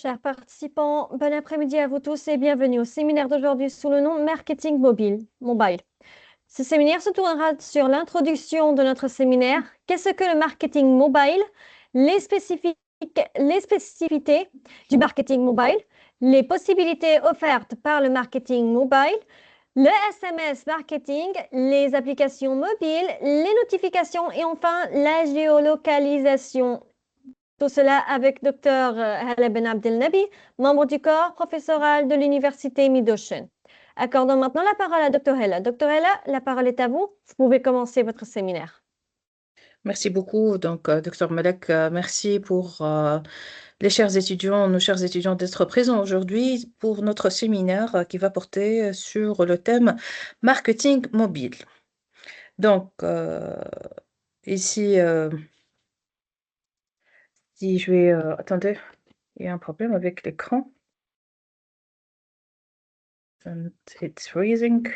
Chers participants, bon après-midi à vous tous et bienvenue au séminaire d'aujourd'hui sous le nom Marketing Mobile. Ce séminaire se tournera sur l'introduction de notre séminaire, qu'est-ce que le marketing mobile, les spécificités du marketing mobile, les possibilités offertes par le marketing mobile, le SMS marketing, les applications mobiles, les notifications et enfin la géolocalisation. Tout cela avec Dr Hala Ben Abdelnabi, membre du corps professoral de l'Université Mid-Ocean. Accordons maintenant la parole à Dr Hala. Dr Hala, la parole est à vous. Vous pouvez commencer votre séminaire. Merci beaucoup, Dr Malek, merci pour les chers étudiants, nos chers étudiants d'être présents aujourd'hui pour notre séminaire qui va porter sur le thème marketing mobile. Donc, ici, si je vais... attendez, il y a un problème avec l'écran. And it's freezing.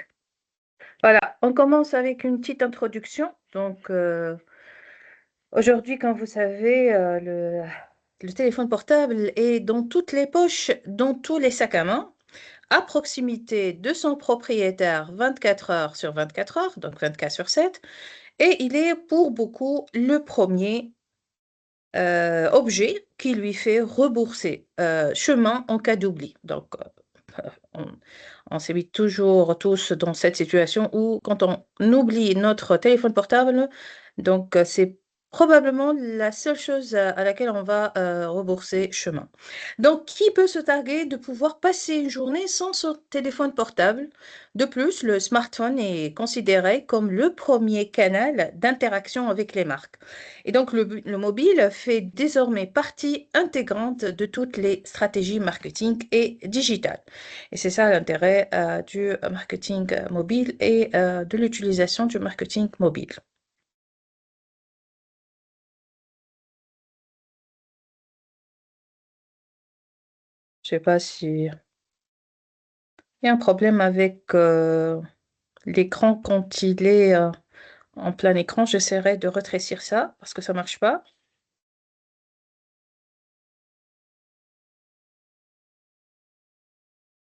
Voilà, on commence avec une petite introduction. Donc, aujourd'hui, comme vous savez, le téléphone portable est dans toutes les poches, dans tous les sacs à main, à proximité de son propriétaire 24 heures sur 24 heures, donc 24 sur 7, et il est pour beaucoup le premier objet qui lui fait rembourser chemin en cas d'oubli. Donc, on, on s'évite toujours tous dans cette situation où quand on oublie notre téléphone portable, donc c'est probablement la seule chose à laquelle on va rembourser chemin. Donc, qui peut se targuer de pouvoir passer une journée sans son téléphone portable? De plus, le smartphone est considéré comme le premier canal d'interaction avec les marques. Et donc, le mobile fait désormais partie intégrante de toutes les stratégies marketing et digitales. Et c'est ça l'intérêt du marketing mobile et de l'utilisation du marketing mobile. Je sais pas si il y a un problème avec l'écran quand il est en plein écran. J'essaierai de rétrécir ça parce que ça marche pas.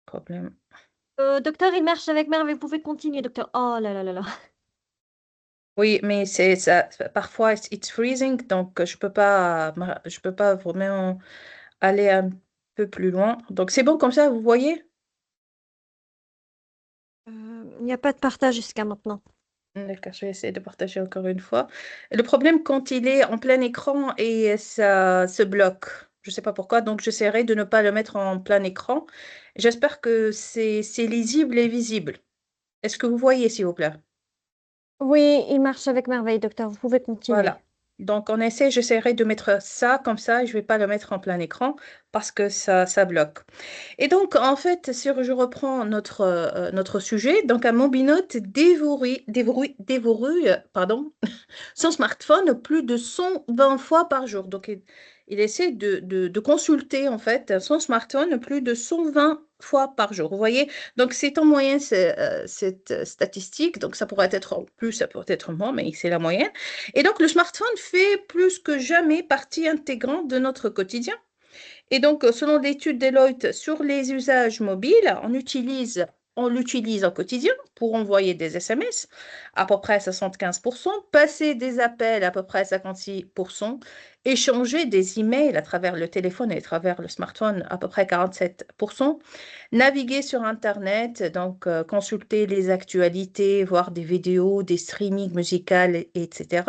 Problème. Docteur, il marche avec merveille. Vous pouvez continuer, docteur. Oh là là là là. Oui, mais c'est ça. Parfois, it's freezing, donc je peux pas vraiment aller un peu plus loin. Donc c'est bon comme ça, vous voyez? Il n'y a pas de partage jusqu'à maintenant. D'accord, je vais essayer de partager encore une fois. Le problème quand il est en plein écran et ça se bloque. Je ne sais pas pourquoi, donc j'essaierai de ne pas le mettre en plein écran. J'espère que c'est lisible et visible. Est-ce que vous voyez, s'il vous plaît? Oui, il marche avec merveille, docteur. Vous pouvez continuer. Voilà. Donc, on essaie, j'essaierai de mettre ça comme ça, je ne vais pas le mettre en plein écran parce que ça bloque. Et donc, en fait, si je reprends notre sujet, donc un mobinote déverrouille, pardon, son smartphone plus de 120 fois par jour. Donc, il essaie de consulter en fait son smartphone plus de 120 fois par jour. Vous voyez? Donc, c'est en moyenne cette statistique. Donc, ça pourrait être plus, ça pourrait être moins, mais c'est la moyenne. Et donc, le smartphone fait plus que jamais partie intégrante de notre quotidien. Et donc, selon l'étude Deloitte sur les usages mobiles, on l'utilise au quotidien pour envoyer des SMS, à peu près 75%, passer des appels, à peu près 56%, échanger des emails à travers le téléphone et à travers le smartphone, à peu près 47%, naviguer sur Internet, donc consulter les actualités, voir des vidéos, des streamings musicaux, etc.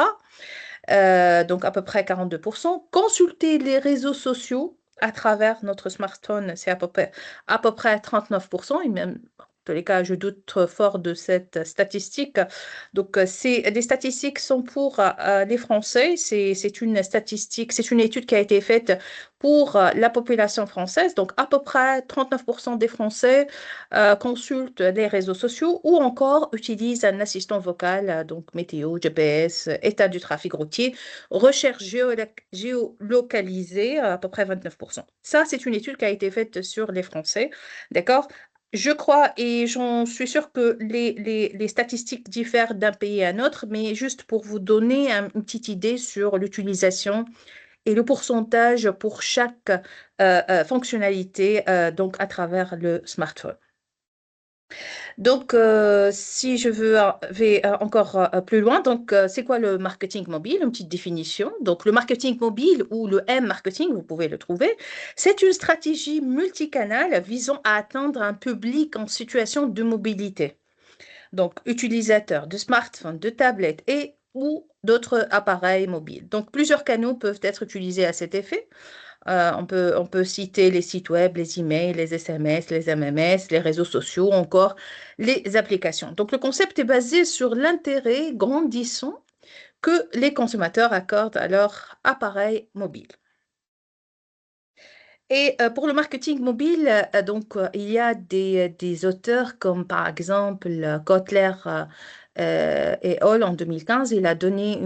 Donc à peu près 42%. Consulter les réseaux sociaux à travers notre smartphone, c'est à peu près 39%. Et même, en tous les cas, je doute fort de cette statistique. Donc, les statistiques sont pour les Français. C'est une statistique, c'est une étude qui a été faite pour la population française. Donc, à peu près 39% des Français consultent les réseaux sociaux ou encore utilisent un assistant vocal, donc météo, GPS, état du trafic routier, recherche géolocalisée, à peu près 29%. Ça, c'est une étude qui a été faite sur les Français, d'accord? Je crois et j'en suis sûre que les statistiques diffèrent d'un pays à un autre, mais juste pour vous donner une petite idée sur l'utilisation et le pourcentage pour chaque fonctionnalité donc à travers le smartphone. Donc, si je vais encore plus loin, donc c'est quoi le marketing mobile? Une petite définition. Donc, le marketing mobile ou le M-marketing, vous pouvez le trouver, c'est une stratégie multicanale visant à atteindre un public en situation de mobilité. Donc, utilisateurs de smartphones, de tablettes et ou d'autres appareils mobiles. Donc, plusieurs canaux peuvent être utilisés à cet effet. On peut citer les sites web, les emails, les SMS, les MMS, les réseaux sociaux, encore les applications. Donc, le concept est basé sur l'intérêt grandissant que les consommateurs accordent à leur appareil mobile. Et pour le marketing mobile, il y a des auteurs comme par exemple Kotler et Hall en 2015. Il a donné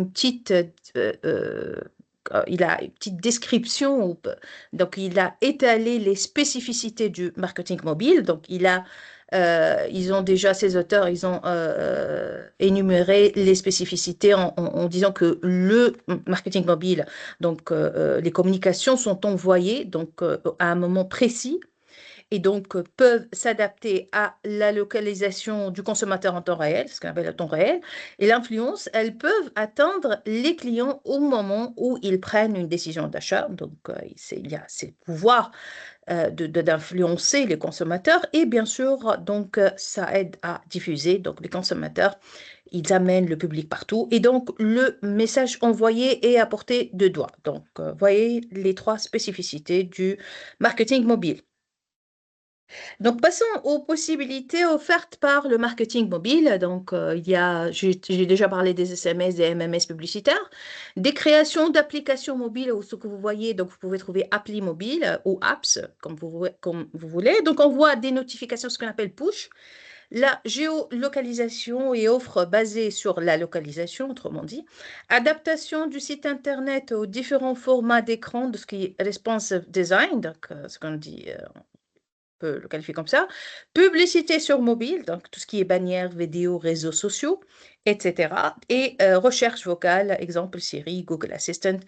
il a une petite description. Donc, il a étalé les spécificités du marketing mobile. Donc, ils ont déjà, ces auteurs, ils ont énuméré les spécificités en disant que le marketing mobile, donc les communications sont envoyées donc, à un moment précis et donc peuvent s'adapter à la localisation du consommateur en temps réel, ce qu'on appelle le temps réel, et l'influence, elles peuvent atteindre les clients au moment où ils prennent une décision d'achat. Donc, il y a ces pouvoirs d'influencer les consommateurs et bien sûr, donc, ça aide à diffuser. Donc, les consommateurs, ils amènent le public partout et donc le message envoyé est à portée de doigt. Donc, voyez les trois spécificités du marketing mobile. Donc, passons aux possibilités offertes par le marketing mobile. Donc, j'ai déjà parlé des SMS, des MMS publicitaires, des créations d'applications mobiles ou ce que vous voyez. Donc, vous pouvez trouver appli mobile ou apps, comme vous voulez. Donc, on voit des notifications, ce qu'on appelle push. La géolocalisation et offre basée sur la localisation, autrement dit. Adaptation du site Internet aux différents formats d'écran, de ce qui est responsive design, donc ce qu'on dit peut le qualifier comme ça. Publicité sur mobile, donc tout ce qui est bannières, vidéos, réseaux sociaux, etc. Et recherche vocale, exemple Siri, Google Assistant,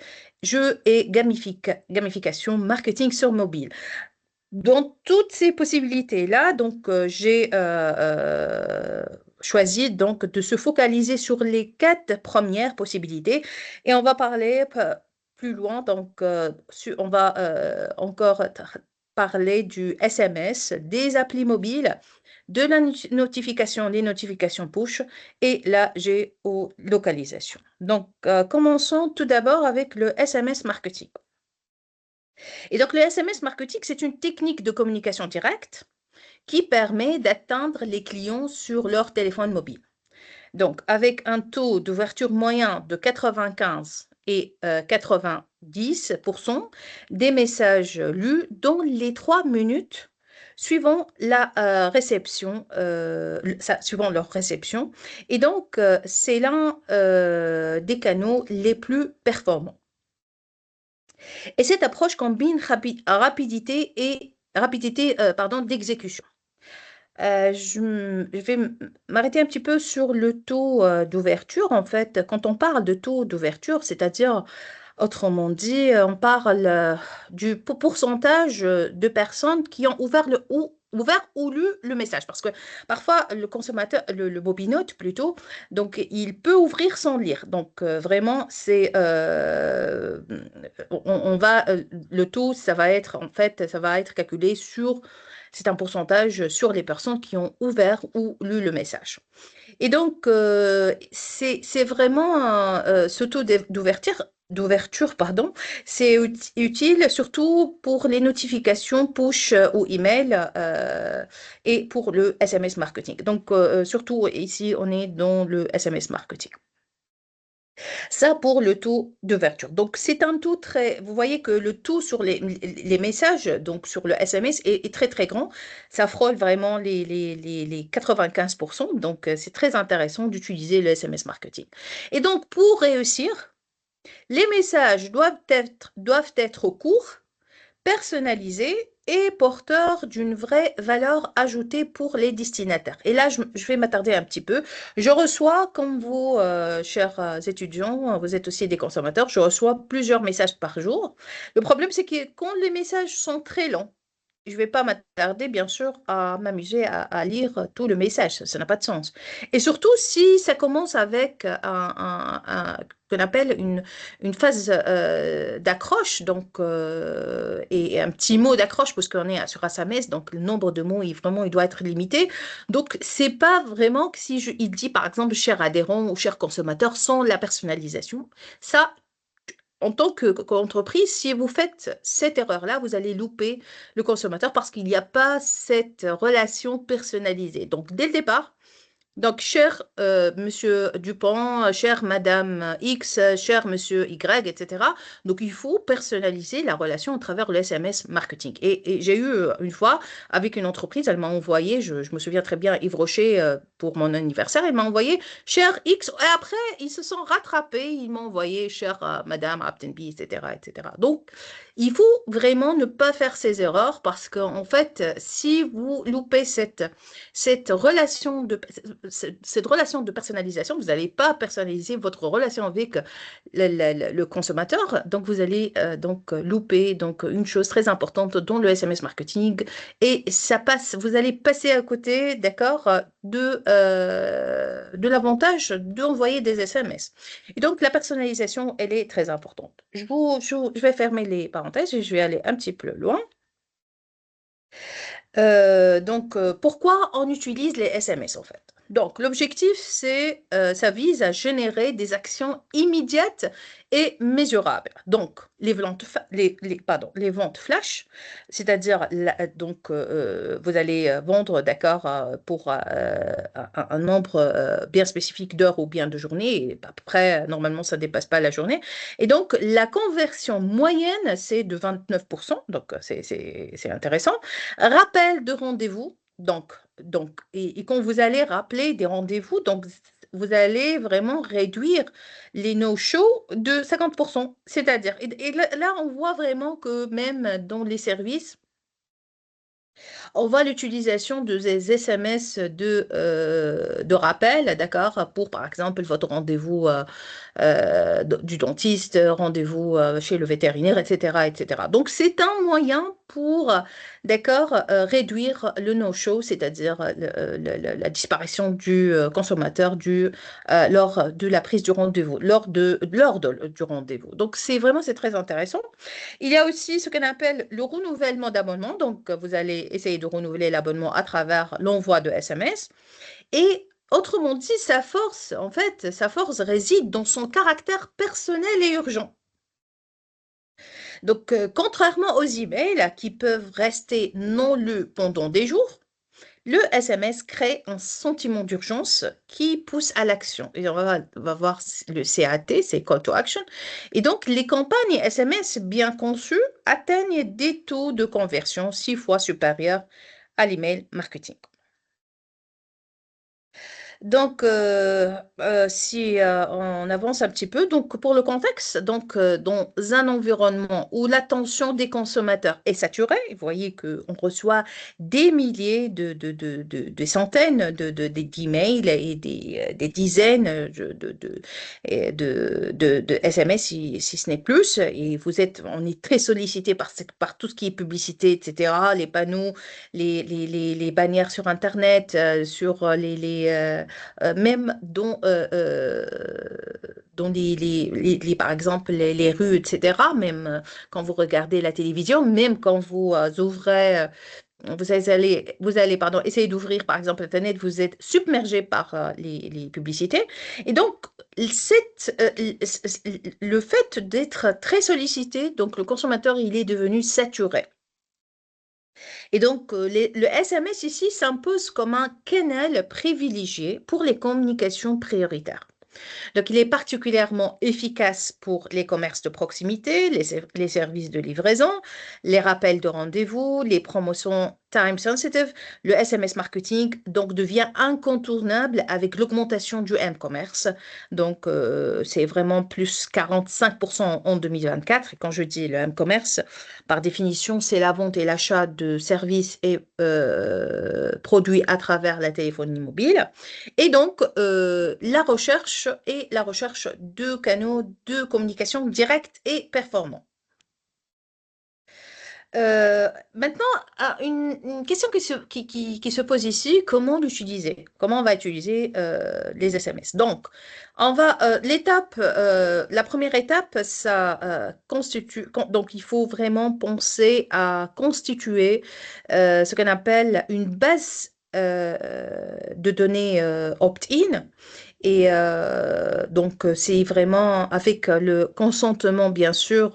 jeux et gamification, marketing sur mobile. Dans toutes ces possibilités-là, donc j'ai choisi donc de se focaliser sur les 4 premières possibilités et on va parler plus loin. Donc, on va encore parler du SMS, des applis mobiles, de la notification, les notifications push et la géolocalisation. Donc, commençons tout d'abord avec le SMS marketing. Et donc, le SMS marketing, c'est une technique de communication directe qui permet d'atteindre les clients sur leur téléphone mobile. Donc, avec un taux d'ouverture moyen de 95 et 90% des messages lus dans les 3 minutes suivant suivant leur réception. Et donc, c'est l'un des canaux les plus performants. Et cette approche combine rapidité d'exécution. Je vais m'arrêter un petit peu sur le taux d'ouverture. En fait, quand on parle de taux d'ouverture, c'est-à-dire, autrement dit, on parle du pourcentage de personnes qui ont ouvert ou lu le message. Parce que parfois, le consommateur, le bobinote plutôt, donc il peut ouvrir sans lire. Donc vraiment, le taux, ça va être calculé sur, c'est un pourcentage sur les personnes qui ont ouvert ou lu le message. Et donc, c'est vraiment ce taux d'ouverture, pardon, c'est utile surtout pour les notifications push ou email et pour le SMS marketing. Donc, surtout ici, on est dans le SMS marketing. Ça pour le taux d'ouverture. Donc, c'est un taux vous voyez que le taux sur les messages, donc sur le SMS, est très, très grand. Ça frôle vraiment les 95%. Donc, c'est très intéressant d'utiliser le SMS marketing. Et donc, pour réussir, les messages doivent être courts, personnalisés et porteur d'une vraie valeur ajoutée pour les destinataires. Et là, je vais m'attarder un petit peu. Je reçois, comme vous, chers étudiants, vous êtes aussi des consommateurs, je reçois plusieurs messages par jour. Le problème, c'est que quand les messages sont très longs, je ne vais pas m'attarder, bien sûr, à m'amuser à lire tout le message. Ça n'a pas de sens. Et surtout, si ça commence avec qu'on appelle une phase d'accroche, donc, et un petit mot d'accroche, parce qu'on est sur SMS, donc le nombre de mots, vraiment, il doit être limité. Donc, c'est pas vraiment que si il dit, par exemple, cher adhérent ou cher consommateur, sans la personnalisation. Ça, en tant qu'entreprise, si vous faites cette erreur-là, vous allez louper le consommateur parce qu'il n'y a pas cette relation personnalisée. Donc, dès le départ, donc, cher Monsieur Dupont, chère Madame X, cher Monsieur Y, etc. Donc, il faut personnaliser la relation à travers le SMS marketing. Et j'ai eu une fois, avec une entreprise, elle m'a envoyé, je me souviens très bien, Yves Rocher, pour mon anniversaire, elle m'a envoyé cher X. Et après, ils se sont rattrapés, ils m'ont envoyé cher Madame Aptenby, etc., etc. Donc, il faut vraiment ne pas faire ces erreurs parce qu'en fait, si vous loupez cette relation cette relation de personnalisation, vous n'allez pas personnaliser votre relation avec le consommateur, donc vous allez donc louper donc une chose très importante dans le SMS marketing et ça passe, vous allez passer à côté, d'accord, de l'avantage d'envoyer des SMS. Et donc la personnalisation, elle est très importante. Je vais fermer les parenthèses et je vais aller un petit peu loin. Pourquoi on utilise les SMS en fait? Donc, l'objectif, ça vise à générer des actions immédiates et mesurables. Donc, les ventes flash, c'est-à-dire, vous allez vendre, d'accord, pour un nombre bien spécifique d'heures ou bien de journées, et à peu près, normalement, ça ne dépasse pas la journée. Et donc, la conversion moyenne, c'est de 29%, donc c'est intéressant. Rappel de rendez-vous, et quand vous allez rappeler des rendez-vous, donc vous allez vraiment réduire les no-shows de 50%. C'est-à-dire, et là, on voit vraiment que même dans les services, on voit l'utilisation de des SMS de rappel, d'accord, pour par exemple votre rendez-vous du dentiste, rendez-vous chez le vétérinaire, etc., etc. Donc, c'est un moyen pour, d'accord, réduire le no-show, c'est-à-dire la disparition du consommateur lors de la prise du rendez-vous, du rendez-vous. Donc, c'est très intéressant. Il y a aussi ce qu'on appelle le renouvellement d'abonnement. Donc, vous allez essayer de renouveler l'abonnement à travers l'envoi de SMS. Et autrement dit, sa force réside dans son caractère personnel et urgent. Donc, contrairement aux emails qui peuvent rester non lus pendant des jours, le SMS crée un sentiment d'urgence qui pousse à l'action. Et on va voir le CAT, c'est Call to Action. Et donc, les campagnes SMS bien conçues atteignent des taux de conversion 6 fois supérieurs à l'email marketing. Donc, si on avance un petit peu, donc pour le contexte, donc dans un environnement où l'attention des consommateurs est saturée, vous voyez qu'on reçoit des milliers des centaines d'emails et des dizaines de SMS si ce n'est plus, et on est très sollicité par tout ce qui est publicité, etc., les panneaux, les bannières sur Internet, sur même dans par exemple, les rues, etc., même quand vous regardez la télévision, même quand vous ouvrez, pardon, essayer d'ouvrir, par exemple, Internet, vous êtes submergé par les publicités. Et donc, le fait d'être très sollicité, donc le consommateur, il est devenu saturé. Et donc, le SMS ici s'impose comme un canal privilégié pour les communications prioritaires. Donc, il est particulièrement efficace pour les commerces de proximité, les services de livraison, les rappels de rendez-vous, les promotions time sensitive, le SMS marketing donc devient incontournable avec l'augmentation du m-commerce. Donc, c'est vraiment plus 45% en 2024. Et quand je dis le m-commerce, par définition, c'est la vente et l'achat de services et produits à travers la téléphonie mobile. Et donc, la recherche de canaux de communication directs et performants. Maintenant, une question qui se pose ici, comment l'utiliser? Comment on va utiliser les SMS? Donc, la première étape, ça donc il faut vraiment penser à constituer ce qu'on appelle une base de données opt-in. Et donc, c'est vraiment avec le consentement, bien sûr,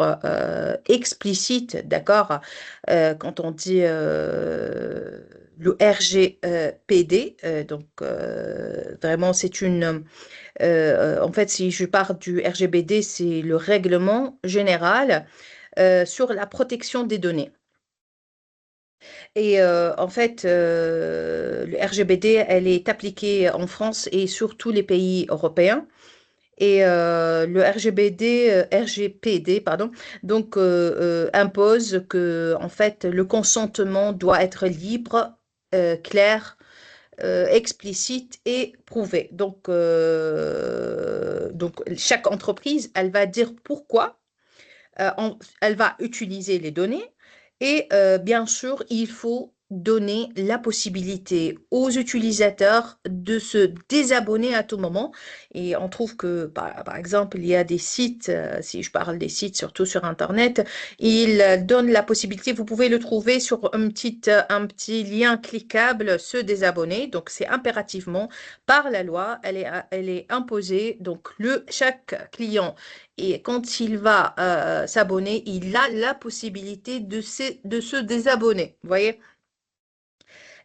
explicite, d'accord? Quand on dit le RGPD, donc vraiment, en fait, si je parle du RGPD, c'est le règlement général sur la protection des données. Et en fait, le RGPD, elle est appliquée en France et sur tous les pays européens. Et le RGPD, pardon, donc impose que en fait le consentement doit être libre, clair, explicite et prouvé. Donc chaque entreprise, elle va dire pourquoi elle va utiliser les données et bien sûr, il faut donner la possibilité aux utilisateurs de se désabonner à tout moment. Et on trouve que, par exemple, il y a des sites, si je parle des sites, surtout sur Internet, ils donnent la possibilité, vous pouvez le trouver sur un petit lien cliquable, se désabonner. Donc, c'est impérativement par la loi, elle est imposée. Donc, chaque client et quand il va s'abonner, il a la possibilité de se désabonner. Vous voyez?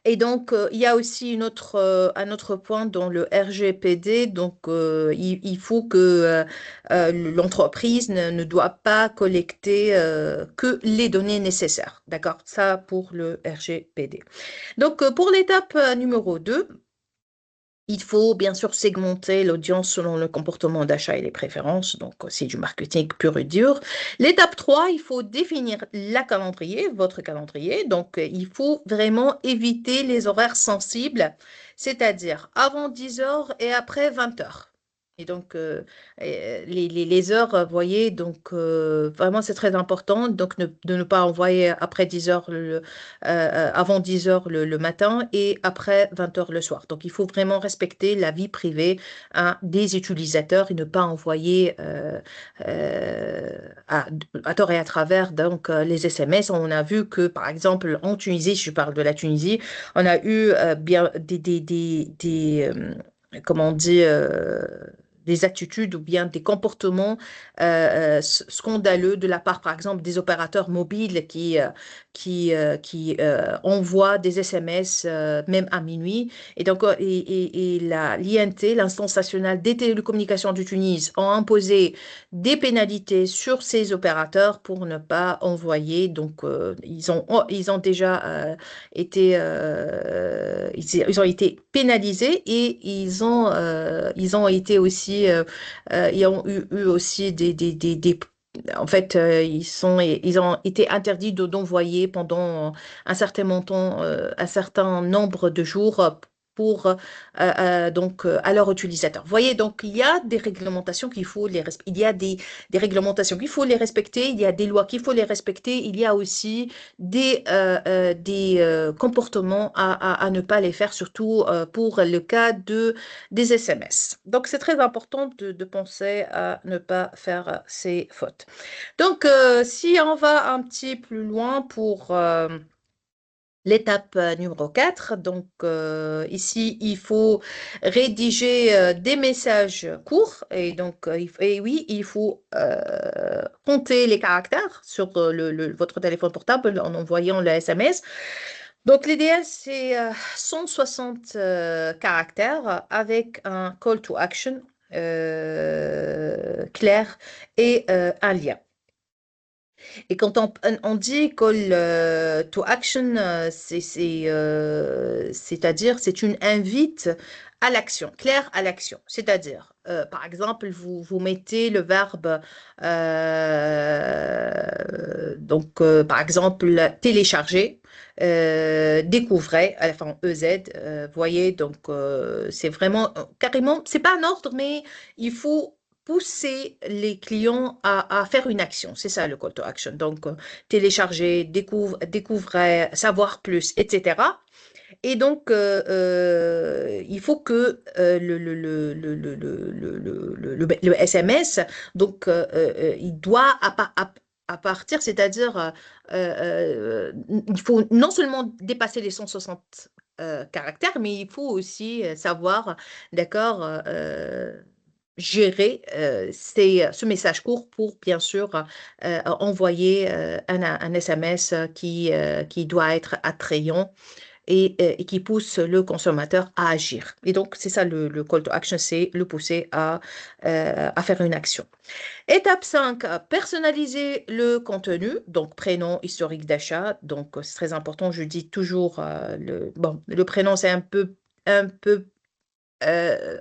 Et donc, il y a aussi un autre point dans le RGPD. Donc, il faut que l'entreprise ne doit pas collecter que les données nécessaires. D'accord? Ça pour le RGPD. Donc, pour l'étape numéro 2, il faut bien sûr segmenter l'audience selon le comportement d'achat et les préférences, donc c'est du marketing pur et dur. L'étape 3, il faut définir votre calendrier, donc il faut vraiment éviter les horaires sensibles, c'est-à-dire avant 10 heures et après 20 heures. Et donc, les heures, vous voyez, donc vraiment c'est très important donc de ne pas envoyer après 10 heures avant 10 heures le matin et après 20 heures le soir. Donc, il faut vraiment respecter la vie privée hein, des utilisateurs et ne pas envoyer euh, à, à tort et à travers donc, les SMS. On a vu que, par exemple, en Tunisie, je parle de la Tunisie, on a eu bien comment on dit, des attitudes ou bien des comportements scandaleux de la part, par exemple, des opérateurs mobiles qui envoient des SMS même à minuit. Et donc, l'INT, l'Instance nationale des télécommunications du Tunis, ont imposé des pénalités sur ces opérateurs pour ne pas envoyer. Donc, ils ont déjà ils ont été pénalisés et ils ont été aussi, ils ont eu aussi en fait, ils ont été interdits d'envoyer pendant un certain montant, un certain nombre de jours donc à leurs utilisateurs. Vous voyez, donc il y a des réglementations qu'il faut il y a des réglementations qu'il faut les respecter, il y a des lois qu'il faut les respecter, il y a aussi des comportements à ne pas les faire, surtout pour le cas des SMS. Donc, c'est très important de penser à ne pas faire ces fautes. Donc, si on va un petit plus loin pour l'étape numéro 4, donc ici, il faut rédiger des messages courts et donc, et oui, il faut compter les caractères sur votre téléphone portable en envoyant le SMS. Donc, l'idéal, c'est 160 caractères avec un call to action clair et un lien. Et quand on dit call to action, c'est-à-dire c'est une invite à l'action, claire à l'action. C'est-à-dire, par exemple, vous mettez le verbe, par exemple, télécharger, découvrez, à la fin EZ, voyez, donc c'est vraiment, carrément, c'est pas un ordre, mais il faut pousser les clients à faire une action. C'est ça le call to action. Donc, télécharger, découvrir, savoir plus, etc. Et donc, il faut que le SMS, donc, il doit à partir, c'est-à-dire, il faut non seulement dépasser les 160 caractères, mais il faut aussi savoir, d'accord, gérer ce message court pour, bien sûr, envoyer un SMS qui doit être attrayant et qui pousse le consommateur à agir. Et donc, c'est ça le call to action, c'est le pousser à faire une action. Étape 5, personnaliser le contenu, donc prénom, historique d'achat. Donc, c'est très important, je dis toujours, le prénom, c'est un peu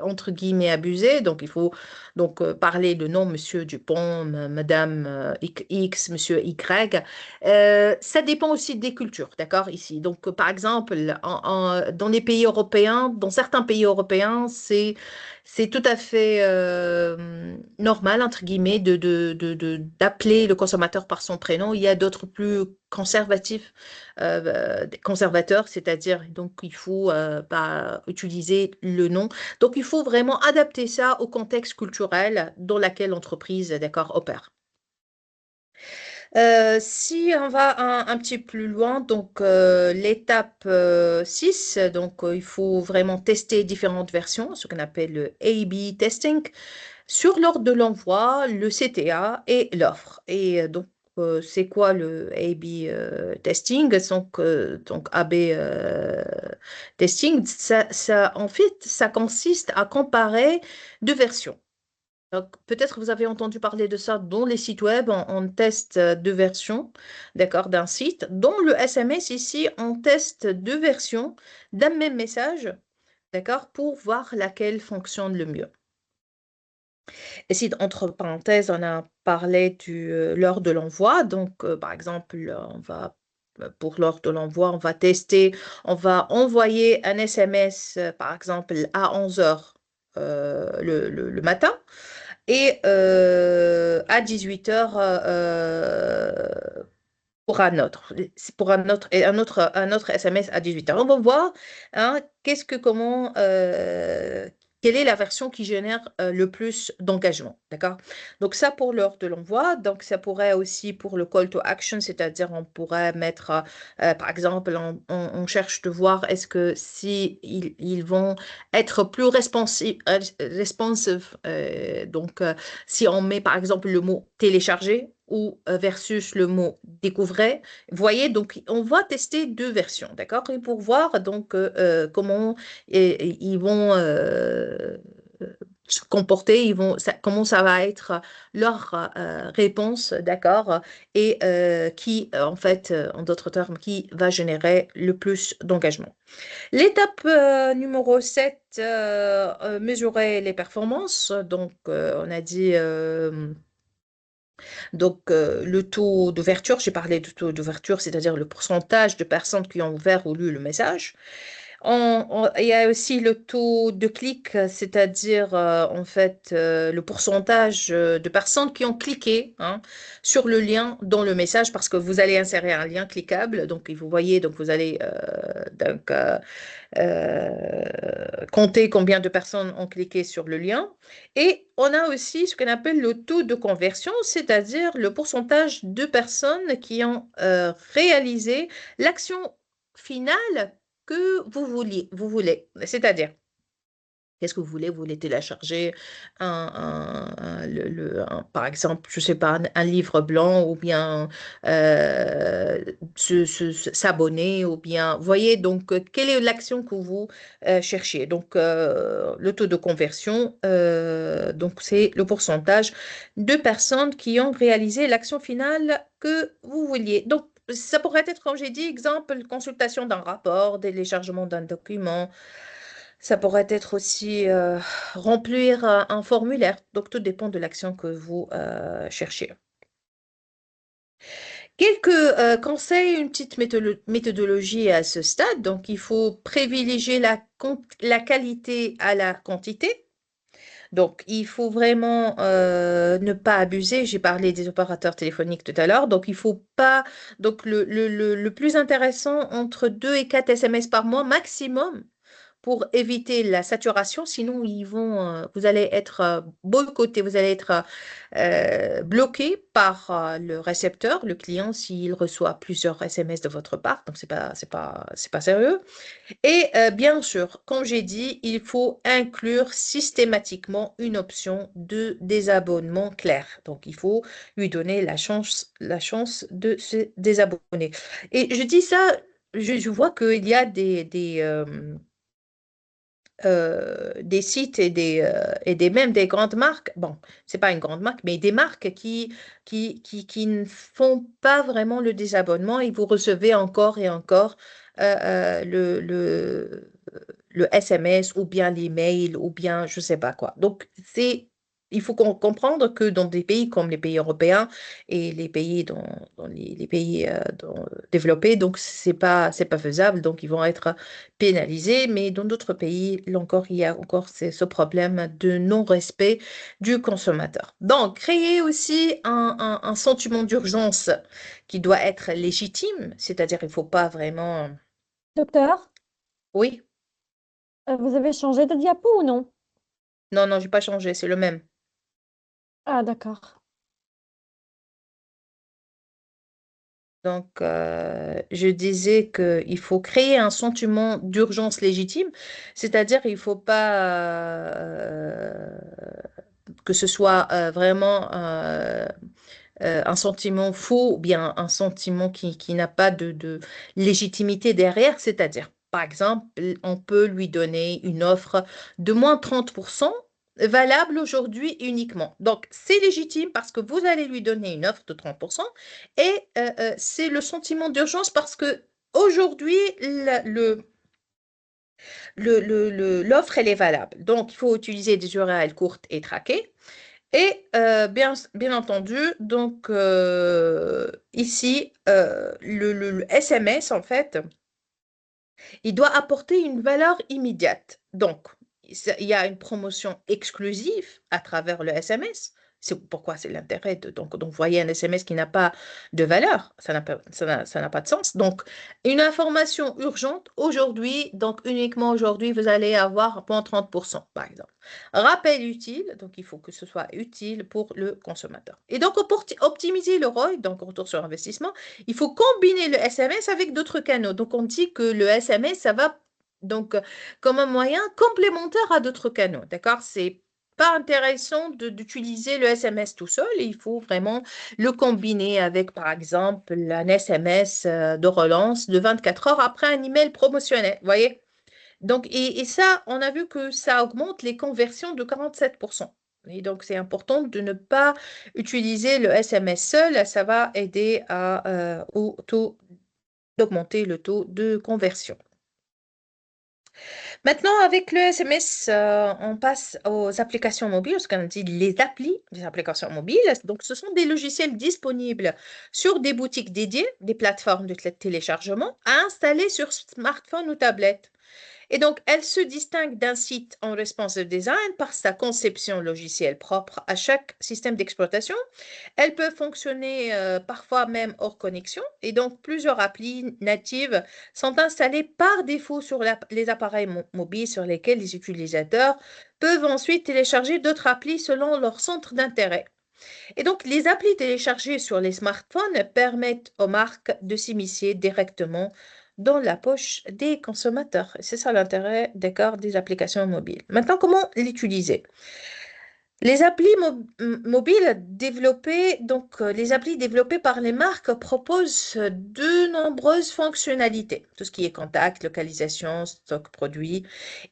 entre guillemets abusé. Donc, il faut donc parler de nom, Monsieur Dupont, Madame X, Monsieur Y. Ça dépend aussi des cultures, d'accord, ici. Donc, par exemple, dans les pays européens, dans certains pays européens, c'est tout à fait normal, entre guillemets, d'appeler le consommateur par son prénom. Il y a d'autres plus conservatifs, conservateurs, c'est-à-dire, donc, il faut pas utiliser le nom. Donc, il faut vraiment adapter ça au contexte culturel dans lequel l'entreprise, d'accord, opère. Si on va un petit plus loin, donc l'étape 6, donc il faut vraiment tester différentes versions, ce qu'on appelle le A/B testing, sur l'ordre de l'envoi, le CTA et l'offre. Et donc, c'est quoi le A/B testing? Donc AB testing, en fait, ça consiste à comparer deux versions. Donc, peut-être vous avez entendu parler de ça dans les sites web, on teste deux versions, d'accord, d'un site. Dans le SMS, ici, on teste deux versions d'un même message, d'accord, pour voir laquelle fonctionne le mieux. Et si, entre parenthèses, on a parlé l'heure de l'envoi, donc par exemple, pour l'heure de l'envoi, on va tester, on va envoyer un SMS, par exemple, à 11 heures le matin et à 18 heures pour un autre, et un autre SMS à 18 heures. On va voir hein, quelle est la version qui génère le plus d'engagement, d'accord? Donc ça pour l'heure de l'envoi. Donc ça pourrait aussi pour le call to action, c'est-à-dire on pourrait mettre, par exemple, on cherche de voir est-ce que si ils vont être plus responsive, donc si on met par exemple le mot télécharger ou versus le mot découvrir. Vous voyez, donc on va tester deux versions, d'accord? Et pour voir donc comment ils vont se comporter, comment ça va être leur réponse, d'accord? Et qui, en fait, en d'autres termes, qui va générer le plus d'engagement. L'étape numéro 7, mesurer les performances. Donc, on a dit donc, le taux d'ouverture, j'ai parlé du taux d'ouverture, c'est-à-dire le pourcentage de personnes qui ont ouvert ou lu le message. Il y a aussi le taux de clic, c'est-à-dire en fait le pourcentage de personnes qui ont cliqué hein, sur le lien dans le message parce que vous allez insérer un lien cliquable. Donc, vous voyez, donc vous allez compter combien de personnes ont cliqué sur le lien. Et on a aussi ce qu'on appelle le taux de conversion, c'est-à-dire le pourcentage de personnes qui ont réalisé l'action finale que vous voulez. C'est-à-dire, Qu'est-ce que vous voulez? Vous voulez télécharger par exemple, je sais pas, un livre blanc ou bien s'abonner ou bien, voyez, donc, quelle est l'action que vous cherchez? Donc, le taux de conversion, donc, c'est le pourcentage de personnes qui ont réalisé l'action finale que vous vouliez. Donc, ça pourrait être, comme j'ai dit, exemple, consultation d'un rapport, téléchargement d'un document, ça pourrait être aussi remplir un formulaire. Donc, tout dépend de l'action que vous cherchez. Quelques conseils, une petite méthodologie à ce stade. Donc, il faut privilégier la qualité à la quantité. Donc, il faut vraiment ne pas abuser. J'ai parlé des opérateurs téléphoniques tout à l'heure. Donc, il faut pas. Donc, le plus intéressant, entre 2 et 4 SMS par mois maximum pour éviter la saturation. Sinon, vous allez être boycotté, vous allez être bloqué par le récepteur, le client, s'il reçoit plusieurs SMS de votre part. Donc, c'est pas sérieux. Et bien sûr, comme j'ai dit, il faut inclure systématiquement une option de désabonnement clair. Donc, il faut lui donner la chance de se désabonner. Et je dis ça, je vois qu'il y a des sites et même des grandes marques, bon, c'est pas une grande marque, mais des marques qui ne font pas vraiment le désabonnement et vous recevez encore et encore le SMS ou bien l'email ou bien je sais pas quoi. Donc, il faut comprendre que dans des pays comme les pays européens et les pays dans les pays développés, donc c'est pas faisable, donc ils vont être pénalisés, mais dans d'autres pays, là encore, il y a encore ce problème de non-respect du consommateur. Donc, créer aussi un sentiment d'urgence qui doit être légitime, c'est-à-dire il ne faut pas vraiment... Docteur, Oui, vous avez changé de diapo ou non? non, non, j'ai pas changé, c'est le même. Ah, d'accord. Donc, je disais qu'il faut créer un sentiment d'urgence légitime, c'est-à-dire il ne faut pas que ce soit vraiment un sentiment faux ou bien un sentiment qui n'a pas de légitimité derrière, c'est-à-dire, par exemple, on peut lui donner une offre de moins 30% valable aujourd'hui uniquement. Donc, c'est légitime parce que vous allez lui donner une offre de 30% et c'est le sentiment d'urgence parce que aujourd'hui, l'offre, elle est valable. Donc, il faut utiliser des URL courtes et traquées. Et bien entendu, donc ici, le SMS, en fait, il doit apporter une valeur immédiate. Donc, il y a une promotion exclusive à travers le SMS. C'est pourquoi c'est l'intérêt donc, vous voyez un SMS qui n'a pas de valeur, ça n'a pas de sens. Donc, une information urgente aujourd'hui, donc uniquement aujourd'hui, vous allez avoir 30%, par exemple. Rappel utile, donc il faut que ce soit utile pour le consommateur. Et donc, pour optimiser le ROI, donc retour sur investissement, il faut combiner le SMS avec d'autres canaux. Donc, on dit que le SMS, ça va donc comme un moyen complémentaire à d'autres canaux. D'accord? C'est pas intéressant d'utiliser le SMS tout seul. Il faut vraiment le combiner avec, par exemple, un SMS de relance de 24 heures après un email promotionnel. Vous voyez? Donc, et ça, on a vu que ça augmente les conversions de 47%. Et donc, c'est important de ne pas utiliser le SMS seul. Ça va aider d'augmenter le taux de conversion. Maintenant, avec le SMS, on passe aux applications mobiles, ce qu'on dit les applis des applications mobiles. Donc, ce sont des logiciels disponibles sur des boutiques dédiées, des plateformes de téléchargement, à installer sur smartphone ou tablette. Et donc, elle se distingue d'un site en responsive design par sa conception logicielle propre à chaque système d'exploitation. Elle peut fonctionner parfois même hors connexion. Et donc, plusieurs applis natives sont installées par défaut sur les appareils mobiles sur lesquels les utilisateurs peuvent ensuite télécharger d'autres applis selon leur centre d'intérêt. Et donc, les applis téléchargées sur les smartphones permettent aux marques de s'immiscer directement dans la poche des consommateurs. C'est ça l'intérêt, d'accord, des applications mobiles. Maintenant, comment l'utiliser? Les applis mobiles développées, les applis développées par les marques proposent de nombreuses fonctionnalités, tout ce qui est contact, localisation, stock produit,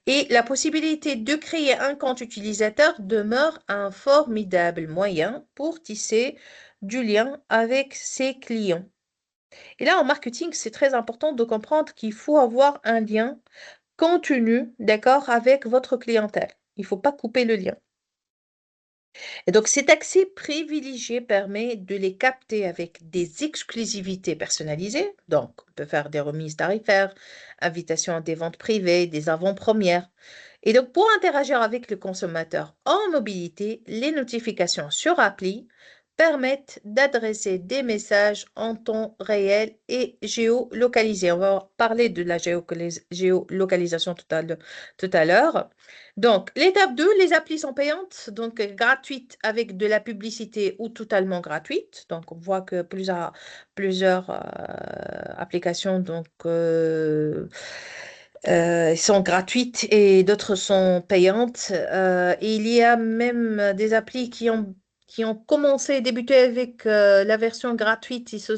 et la possibilité de créer un compte utilisateur demeure un formidable moyen pour tisser du lien avec ses clients. Et là, en marketing, c'est très important de comprendre qu'il faut avoir un lien continu, d'accord, avec votre clientèle. Il ne faut pas couper le lien. Et donc, cet accès privilégié permet de les capter avec des exclusivités personnalisées. Donc, on peut faire des remises tarifaires, invitations à des ventes privées, des avant-premières. Et donc, pour interagir avec le consommateur en mobilité, les notifications sur appli permettent d'adresser des messages en temps réel et géolocalisés. On va parler de la géolocalisation tout à l'heure. Donc, l'étape 2, les applis sont payantes, donc gratuites avec de la publicité ou totalement gratuites. Donc, on voit que plusieurs applications sont gratuites et d'autres sont payantes. Et il y a même des applis qui ont commencé, débuté avec la version gratuite et se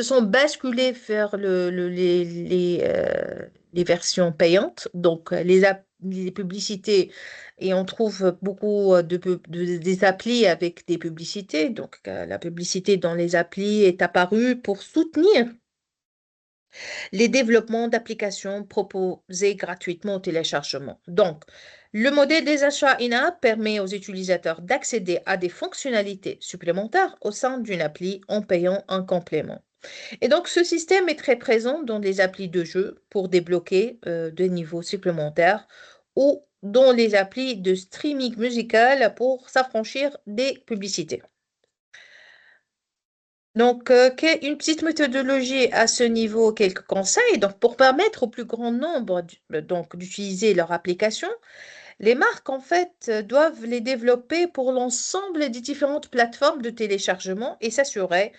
sont basculés vers les versions payantes. Donc, les publicités, et on trouve beaucoup des applis avec des publicités. Donc, la publicité dans les applis est apparue pour soutenir les développements d'applications proposées gratuitement au téléchargement. Donc, le modèle des achats in-app permet aux utilisateurs d'accéder à des fonctionnalités supplémentaires au sein d'une appli en payant un complément. Et donc, ce système est très présent dans les applis de jeu pour débloquer des niveaux supplémentaires ou dans les applis de streaming musical pour s'affranchir des publicités. Donc, une petite méthodologie à ce niveau, quelques conseils. Donc, pour permettre au plus grand nombre d'utiliser leur application, les marques, en fait, doivent les développer pour l'ensemble des différentes plateformes de téléchargement et s'assurer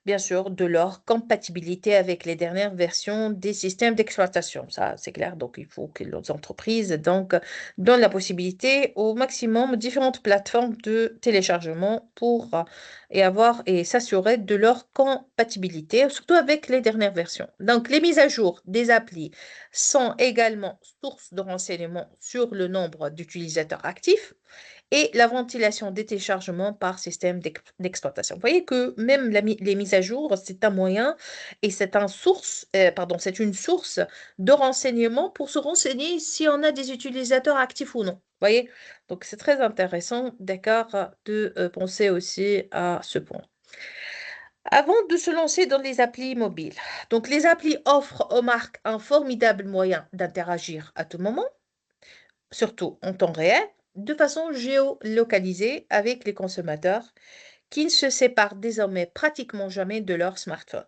bien sûr, de leur compatibilité avec les dernières versions des systèmes d'exploitation. Ça, c'est clair. Donc, il faut que les entreprises donnent la possibilité au maximum différentes plateformes de téléchargement pour et s'assurer de leur compatibilité, surtout avec les dernières versions. Donc, les mises à jour des applis sont également source de renseignements sur le nombre d'utilisateurs actifs et la ventilation des téléchargements par système d'exploitation. Vous voyez que même les mises à jour, c'est un moyen et c'est une source de renseignements pour se renseigner si on a des utilisateurs actifs ou non. Vous voyez? Donc, c'est très intéressant, d'accord, de penser aussi à ce point. Avant de se lancer dans les applis mobiles, donc les applis offrent aux marques un formidable moyen d'interagir à tout moment, surtout en temps réel, de façon géolocalisée avec les consommateurs qui ne se séparent désormais pratiquement jamais de leur smartphone.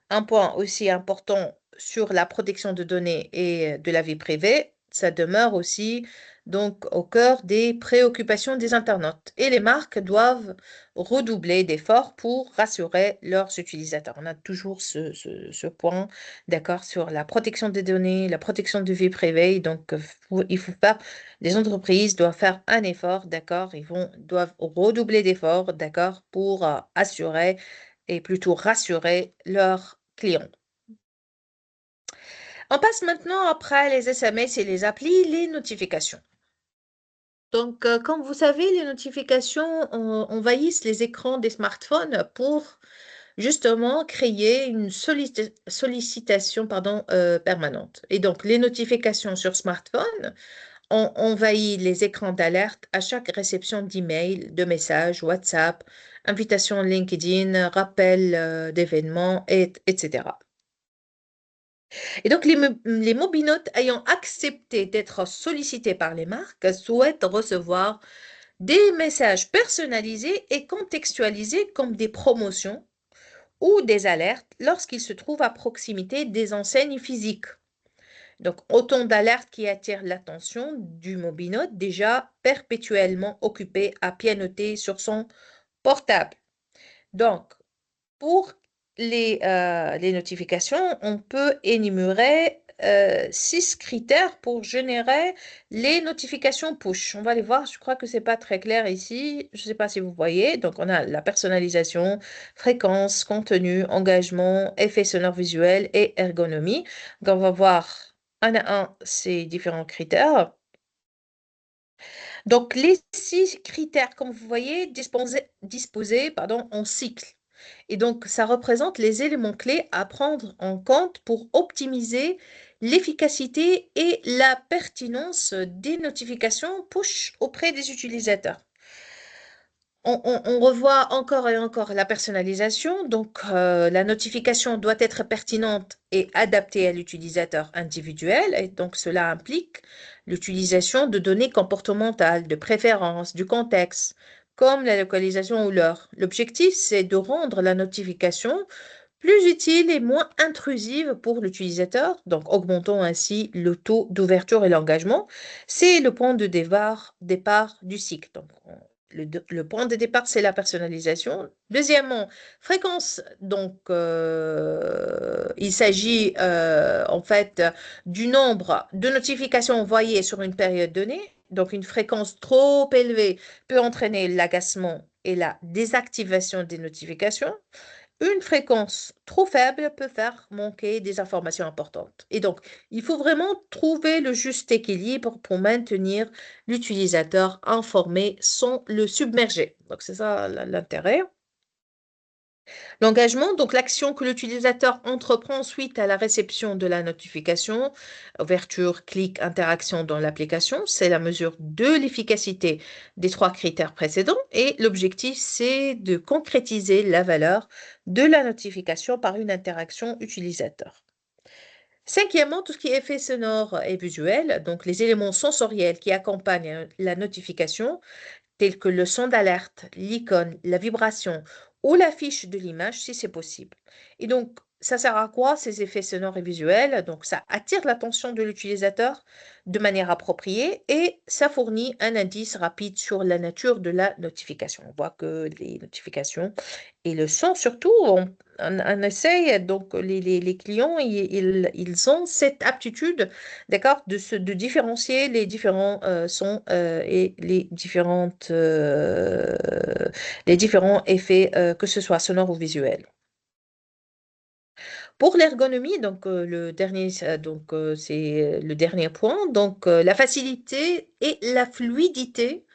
Un point aussi important sur la protection de données et de la vie privée, ça demeure aussi donc au cœur des préoccupations des internautes. Et les marques doivent redoubler d'efforts pour rassurer leurs utilisateurs. On a toujours ce point, d'accord, sur la protection des données, la protection de vie privée. Donc, il faut pas, les entreprises doivent faire un effort, d'accord, doivent redoubler d'efforts, d'accord, pour assurer et plutôt rassurer leurs clients. On passe maintenant après les SMS et les applis, les notifications. Donc, comme vous savez, les notifications envahissent les écrans des smartphones pour justement créer une sollicitation permanente. Et donc, les notifications sur smartphone ont envahi les écrans d'alerte à chaque réception d'emails, de messages, WhatsApp, invitations LinkedIn, rappels d'événements, etc. Et donc, les mobinotes ayant accepté d'être sollicités par les marques souhaitent recevoir des messages personnalisés et contextualisés comme des promotions ou des alertes lorsqu'ils se trouvent à proximité des enseignes physiques. Donc, autant d'alertes qui attirent l'attention du mobinote déjà perpétuellement occupé à pianoter sur son portable. Donc, pour les notifications, on peut énumérer 6 critères pour générer les notifications push. On va les voir, je crois que c'est pas très clair ici. Je ne sais pas si vous voyez. Donc, on a la personnalisation, fréquence, contenu, engagement, effet sonore visuel et ergonomie. Donc, on va voir un à un ces différents critères. Donc, les 6 critères, comme vous voyez, disposés en cycle. Et donc, ça représente les éléments clés à prendre en compte pour optimiser l'efficacité et la pertinence des notifications push auprès des utilisateurs. On revoit encore et encore la personnalisation. Donc, la notification doit être pertinente et adaptée à l'utilisateur individuel. Et donc, cela implique l'utilisation de données comportementales, de préférences, du contexte, comme la localisation ou l'heure. L'objectif, c'est de rendre la notification plus utile et moins intrusive pour l'utilisateur, donc augmentons ainsi le taux d'ouverture et l'engagement. C'est le point de départ du cycle. Donc, le point de départ, c'est la personnalisation. Deuxièmement, fréquence. Donc, il s'agit en fait du nombre de notifications envoyées sur une période donnée. Donc, une fréquence trop élevée peut entraîner l'agacement et la désactivation des notifications. Une fréquence trop faible peut faire manquer des informations importantes. Et donc, il faut vraiment trouver le juste équilibre pour maintenir l'utilisateur informé sans le submerger. Donc, c'est ça l'intérêt. L'engagement, donc l'action que l'utilisateur entreprend suite à la réception de la notification, ouverture, clic, interaction dans l'application, c'est la mesure de l'efficacité des 3 critères précédents et l'objectif, c'est de concrétiser la valeur de la notification par une interaction utilisateur. Cinquièmement, tout ce qui est effet sonore et visuel, donc les éléments sensoriels qui accompagnent la notification, tels que le son d'alerte, l'icône, la vibration ou l'affiche de l'image si c'est possible. Et donc, ça sert à quoi ces effets sonores et visuels? Donc, ça attire l'attention de l'utilisateur de manière appropriée et ça fournit un indice rapide sur la nature de la notification. On voit que les notifications et le son surtout, on essaye, donc les clients, ils ont cette aptitude, d'accord, de différencier les différents sons et les différents effets, que ce soit sonores ou visuels. Pour l'ergonomie, donc c'est le dernier point, donc la facilité et la fluidité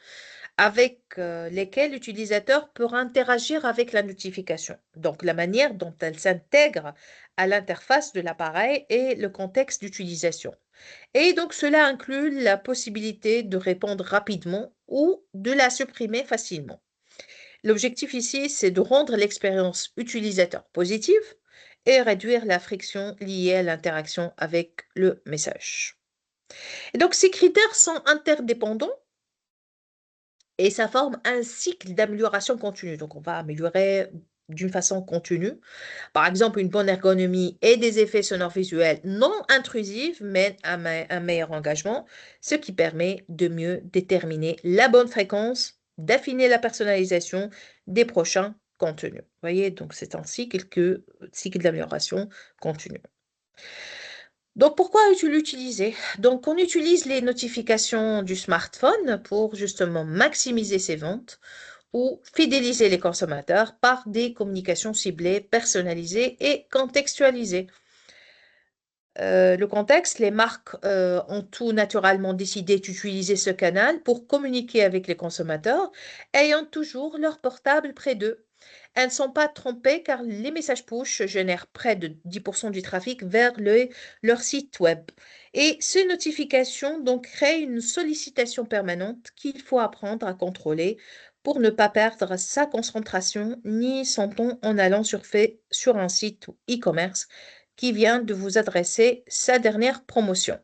avec lesquelles l'utilisateur peut interagir avec la notification. Donc la manière dont elle s'intègre à l'interface de l'appareil et le contexte d'utilisation. Et donc cela inclut la possibilité de répondre rapidement ou de la supprimer facilement. L'objectif ici, c'est de rendre l'expérience utilisateur positive et réduire la friction liée à l'interaction avec le message. Et donc, ces critères sont interdépendants et ça forme un cycle d'amélioration continue. Donc, on va améliorer d'une façon continue. Par exemple, une bonne ergonomie et des effets sonores visuels non intrusifs mènent à un meilleur engagement, ce qui permet de mieux déterminer la bonne fréquence, d'affiner la personnalisation des prochains contenus. Vous voyez, donc c'est un cycle d'amélioration continue. Donc, pourquoi l'utiliser? Donc, on utilise les notifications du smartphone pour justement maximiser ses ventes ou fidéliser les consommateurs par des communications ciblées, personnalisées et contextualisées. Le contexte, les marques ont tout naturellement décidé d'utiliser ce canal pour communiquer avec les consommateurs, ayant toujours leur portable près d'eux. Elles ne sont pas trompées car les messages push génèrent près de 10% du trafic vers leur site web. Et ces notifications donc créent une sollicitation permanente qu'il faut apprendre à contrôler pour ne pas perdre sa concentration ni son temps en allant sur un site e-commerce qui vient de vous adresser sa dernière promotion.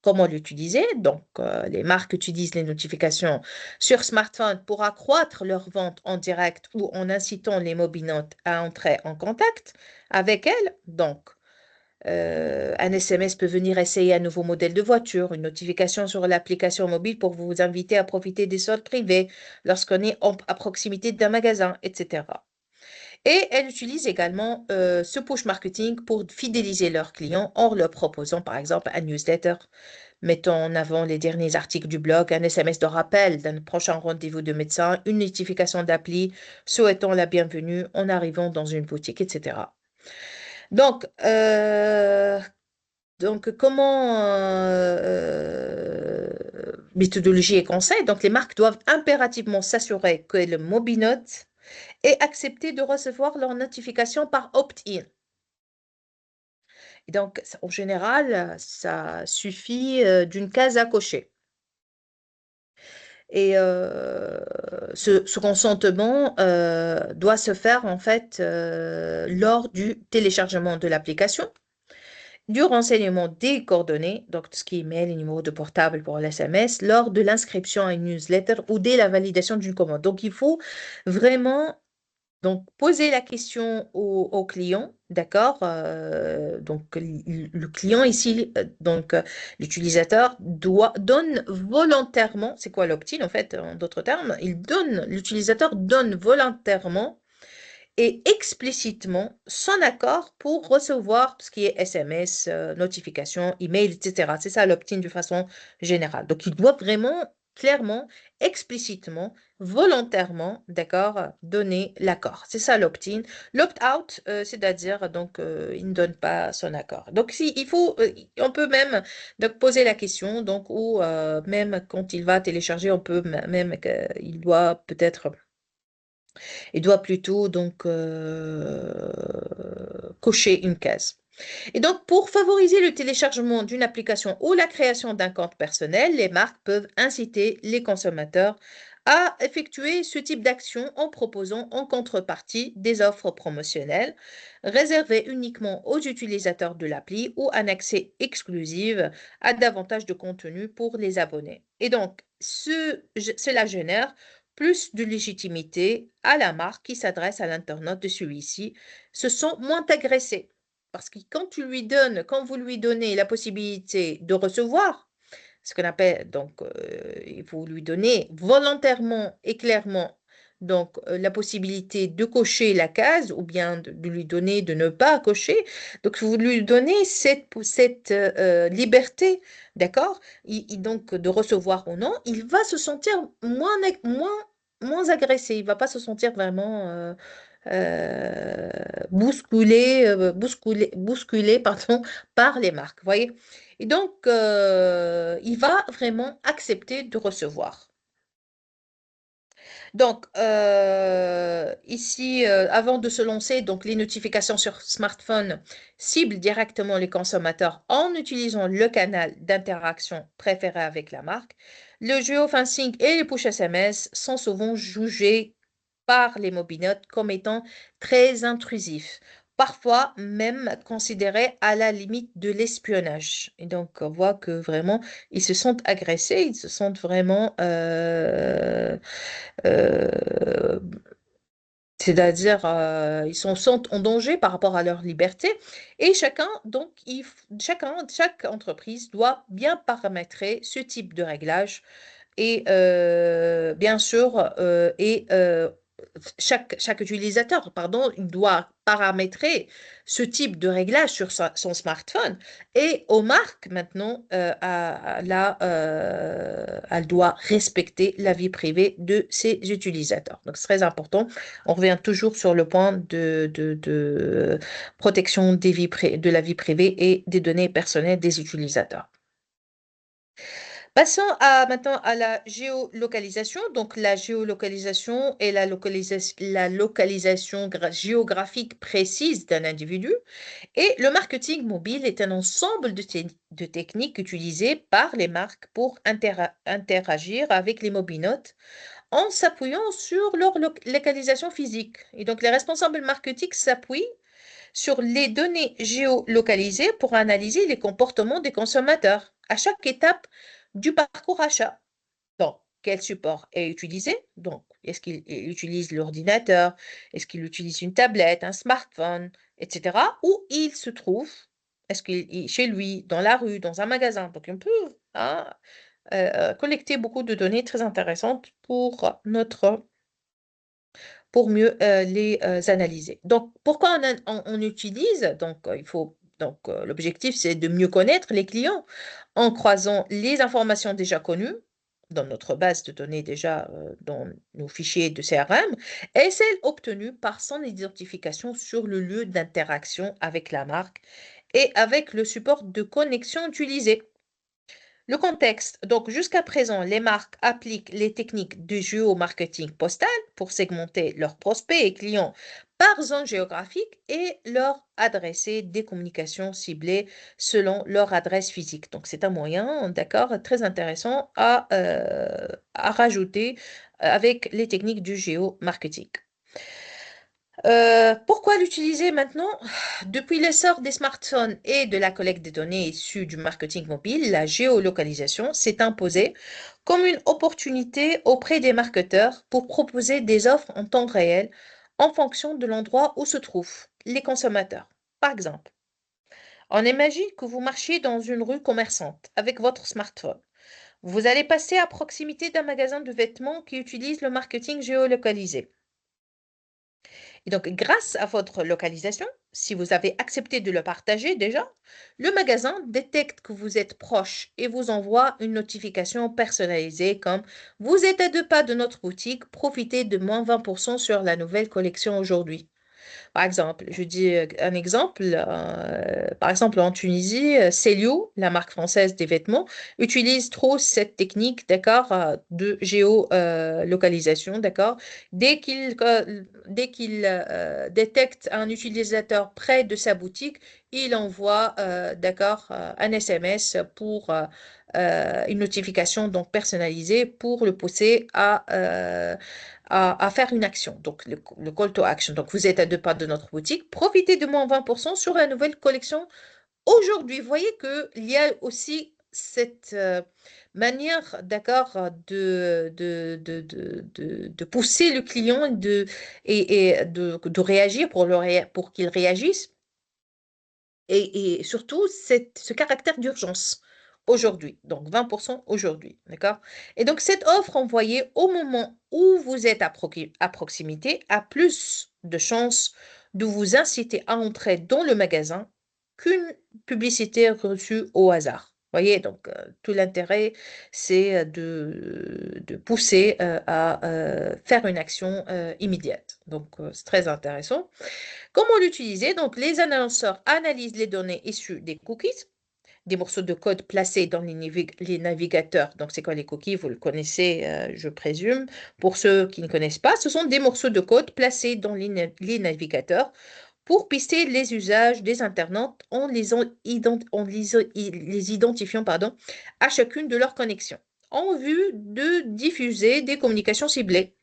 Comment l'utiliser? Donc, les marques utilisent les notifications sur smartphone pour accroître leurs ventes en direct ou en incitant les mobinautes à entrer en contact avec elles. Donc, un SMS peut venir essayer un nouveau modèle de voiture, une notification sur l'application mobile pour vous inviter à profiter des soldes privés lorsqu'on est à proximité d'un magasin, etc. Et elles utilisent également ce push marketing pour fidéliser leurs clients en leur proposant par exemple un newsletter mettant en avant les derniers articles du blog, un SMS de rappel d'un prochain rendez-vous de médecin, une notification d'appli souhaitant la bienvenue en arrivant dans une boutique, etc. Donc, comment méthodologie et conseil? Donc, les marques doivent impérativement s'assurer que le mobinote est accepté de recevoir leurs notifications par opt-in. Et donc, en général, ça suffit d'une case à cocher. Et ce consentement doit se faire en fait lors du téléchargement de l'application, du renseignement des coordonnées, donc tout ce qui est mail et numéro de portable pour l'SMS, lors de l'inscription à une newsletter ou dès la validation d'une commande. Donc, il faut vraiment donc, poser la question au client, d'accord? Donc, le client ici, l'utilisateur donne volontairement, c'est quoi l'opt-in en fait, en d'autres termes, l'utilisateur donne volontairement et explicitement son accord pour recevoir tout ce qui est SMS, notification, email, etc. C'est ça l'opt-in de façon générale. Donc, il doit vraiment clairement, explicitement, volontairement, d'accord, donner l'accord. C'est ça l'opt-in. L'opt-out, c'est-à-dire donc il ne donne pas son accord. Donc, si il faut, on peut même donc poser la question, donc ou même quand il va télécharger, on peut même il doit peut-être il doit plutôt donc cocher une case. Et donc, pour favoriser le téléchargement d'une application ou la création d'un compte personnel, les marques peuvent inciter les consommateurs à effectuer ce type d'action en proposant en contrepartie des offres promotionnelles réservées uniquement aux utilisateurs de l'appli ou un accès exclusif à davantage de contenu pour les abonnés. Et donc, cela génère plus de légitimité à la marque qui s'adresse à l'internaute de celui-ci, se sent moins agressé. Parce que quand vous lui donnez la possibilité de recevoir, ce qu'on appelle, donc, il faut lui donner volontairement et clairement donc, la possibilité de cocher la case ou bien de lui donner de ne pas cocher. Donc, vous lui donnez cette liberté, d'accord? Donc, de recevoir ou non, il va se sentir moins agressé. Il ne va pas se sentir vraiment bousculé pardon, par les marques. Voyez? Et donc, il va vraiment accepter de recevoir. Donc, ici, avant de se lancer, donc les notifications sur smartphone ciblent directement les consommateurs en utilisant le canal d'interaction préféré avec la marque. Le geofencing et les push SMS sont souvent jugés par les mobinotes comme étant très intrusifs, parfois même considérés à la limite de l'espionnage. Et donc, on voit que vraiment, ils se sentent agressés, ils se sentent vraiment euh, c'est-à-dire, ils sentent en danger par rapport à leur liberté. Et chaque entreprise doit bien paramétrer ce type de réglage. Et bien sûr, chaque utilisateur, pardon, il doit paramétrer ce type de réglage sur son smartphone. Et aux marques, maintenant, elle doit respecter la vie privée de ses utilisateurs. Donc, c'est très important. On revient toujours sur le point de protection de la vie privée et des données personnelles des utilisateurs. Passons maintenant à la géolocalisation. Donc, la géolocalisation est la localisation géographique précise d'un individu. Et le marketing mobile est un ensemble de techniques utilisées par les marques pour interagir avec les mobinotes en s'appuyant sur leur localisation physique. Et donc, les responsables marketing s'appuient sur les données géolocalisées pour analyser les comportements des consommateurs à chaque étape du parcours achat. Donc, quel support est utilisé? Donc, est-ce qu'il utilise l'ordinateur? Est-ce qu'il utilise une tablette, un smartphone, etc. Où il se trouve? Est-ce qu'il est chez lui, dans la rue, dans un magasin? Donc, on peut hein, collecter beaucoup de données très intéressantes pour pour mieux les analyser. Donc, pourquoi on utilise? Donc, l'objectif, c'est de mieux connaître les clients en croisant les informations déjà connues dans notre base de données déjà dans nos fichiers de CRM et celles obtenues par son identification sur le lieu d'interaction avec la marque et avec le support de connexion utilisé. Le contexte. Donc, jusqu'à présent, les marques appliquent les techniques de géomarketing postal pour segmenter leurs prospects et clients par zone géographique et leur adresser des communications ciblées selon leur adresse physique. Donc, c'est un moyen, d'accord, très intéressant à rajouter avec les techniques du géomarketing. Pourquoi l'utiliser maintenant? Depuis l'essor des smartphones et de la collecte des données issues du marketing mobile, la géolocalisation s'est imposée comme une opportunité auprès des marketeurs pour proposer des offres en temps réel en fonction de l'endroit où se trouvent les consommateurs. Par exemple, on imagine que vous marchiez dans une rue commerçante avec votre smartphone. Vous allez passer à proximité d'un magasin de vêtements qui utilise le marketing géolocalisé. Et donc, grâce à votre localisation, si vous avez accepté de le partager déjà, le magasin détecte que vous êtes proche et vous envoie une notification personnalisée comme vous êtes à 2 pas de notre boutique, profitez de moins 20% sur la nouvelle collection aujourd'hui. Par exemple, je dis un exemple. Par exemple, en Tunisie, Célio, la marque française des vêtements, utilise trop cette technique, d'accord, de géolocalisation, d'accord. Dès qu'il détecte un utilisateur près de sa boutique, il envoie, d'accord, un SMS pour une notification donc personnalisée pour le pousser à faire une action. Donc, le call to action. Donc, vous êtes à 2 pas de notre boutique. Profitez de moins 20% sur la nouvelle collection aujourd'hui. Vous voyez qu'il y a aussi cette manière, d'accord, de pousser le client et de réagir pour qu'il réagisse et surtout ce caractère d'urgence aujourd'hui, donc 20% aujourd'hui, d'accord? Et donc cette offre envoyée au moment où vous êtes à proximité a plus de chances de vous inciter à entrer dans le magasin qu'une publicité reçue au hasard. Voyez, donc tout l'intérêt, c'est de pousser à faire une action immédiate. Donc c'est très intéressant. Comment l'utiliser? Donc, les annonceurs analysent les données issues des cookies, des morceaux de code placés dans les navigateurs. Donc, c'est quoi les cookies? Vous le connaissez, je présume. Pour ceux qui ne connaissent pas, ce sont des morceaux de code placés dans les navigateurs pour pister les usages des internautes en les identifiant à chacune de leurs connexions, en vue de diffuser des communications ciblées.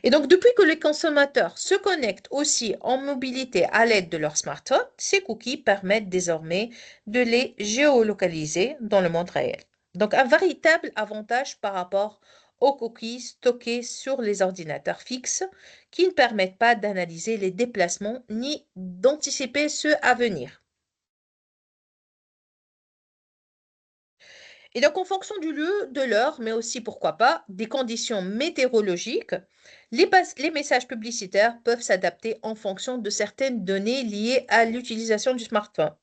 Et donc, depuis que les consommateurs se connectent aussi en mobilité à l'aide de leur smartphone, ces cookies permettent désormais de les géolocaliser dans le monde réel. Donc, un véritable avantage par rapport aux cookies stockés sur les ordinateurs fixes qui ne permettent pas d'analyser les déplacements ni d'anticiper ceux à venir. Et donc, en fonction du lieu, de l'heure, mais aussi, pourquoi pas, des conditions météorologiques, les messages publicitaires peuvent s'adapter en fonction de certaines données liées à l'utilisation du smartphone.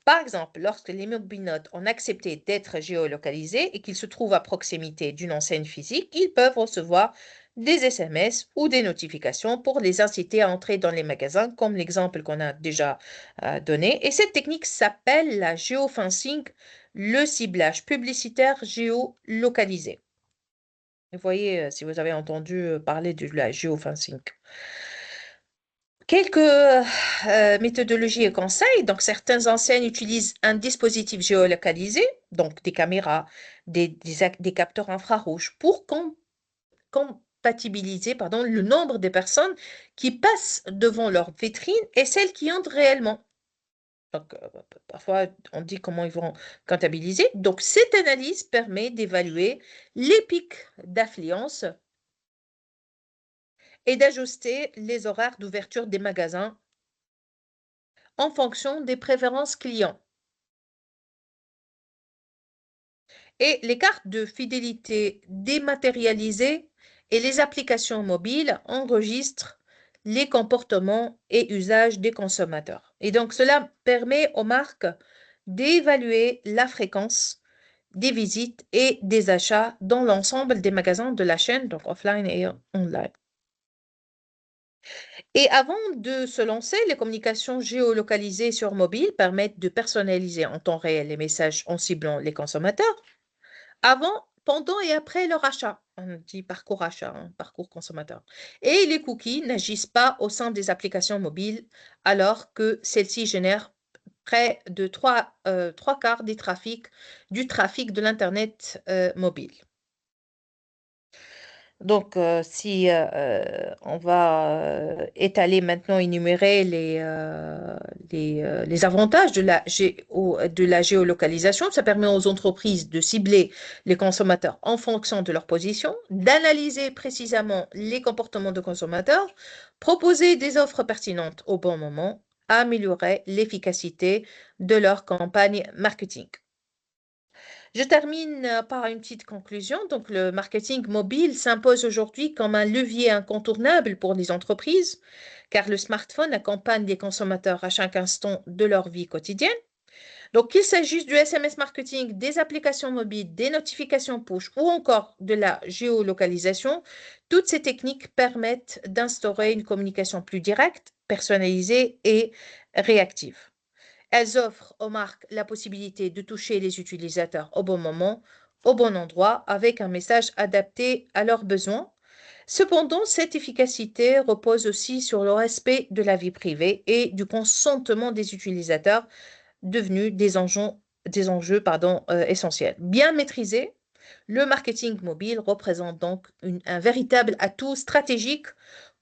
Par exemple, lorsque les mobinotes ont accepté d'être géolocalisés et qu'ils se trouvent à proximité d'une enseigne physique, ils peuvent recevoir des SMS ou des notifications pour les inciter à entrer dans les magasins, comme l'exemple qu'on a déjà donné. Et cette technique s'appelle la géofencing, le ciblage publicitaire géolocalisé. Vous voyez, si vous avez entendu parler de la géofencing. Quelques méthodologies et conseils. Donc, certaines enseignes utilisent un dispositif géolocalisé, donc des caméras, des capteurs infrarouges, pour compatibiliser le nombre de personnes qui passent devant leur vitrine et celles qui entrent réellement. Donc, parfois, on dit comment ils vont comptabiliser. Donc, cette analyse permet d'évaluer les pics d'affluence et d'ajuster les horaires d'ouverture des magasins en fonction des préférences clients. Et les cartes de fidélité dématérialisées et les applications mobiles enregistrent les comportements et usages des consommateurs. Et donc, cela permet aux marques d'évaluer la fréquence des visites et des achats dans l'ensemble des magasins de la chaîne, donc offline et online. Et avant de se lancer, les communications géolocalisées sur mobile permettent de personnaliser en temps réel les messages en ciblant les consommateurs avant, pendant et après leur achat. On dit parcours achat, hein, parcours consommateur. Et les cookies n'agissent pas au sein des applications mobiles alors que celles-ci génèrent près de trois quarts du trafic de l'Internet mobile. Donc, si on va étaler maintenant, énumérer les avantages de la géolocalisation, ça permet aux entreprises de cibler les consommateurs en fonction de leur position, d'analyser précisément les comportements de consommateurs, proposer des offres pertinentes au bon moment, améliorer l'efficacité de leur campagne marketing. Je termine par une petite conclusion. Donc, le marketing mobile s'impose aujourd'hui comme un levier incontournable pour les entreprises, car le smartphone accompagne les consommateurs à chaque instant de leur vie quotidienne. Donc, qu'il s'agisse du SMS marketing, des applications mobiles, des notifications push ou encore de la géolocalisation, toutes ces techniques permettent d'instaurer une communication plus directe, personnalisée et réactive. Elles offrent aux marques la possibilité de toucher les utilisateurs au bon moment, au bon endroit, avec un message adapté à leurs besoins. Cependant, cette efficacité repose aussi sur le respect de la vie privée et du consentement des utilisateurs, devenus des enjeux essentiels. Bien maîtrisé, le marketing mobile représente donc un véritable atout stratégique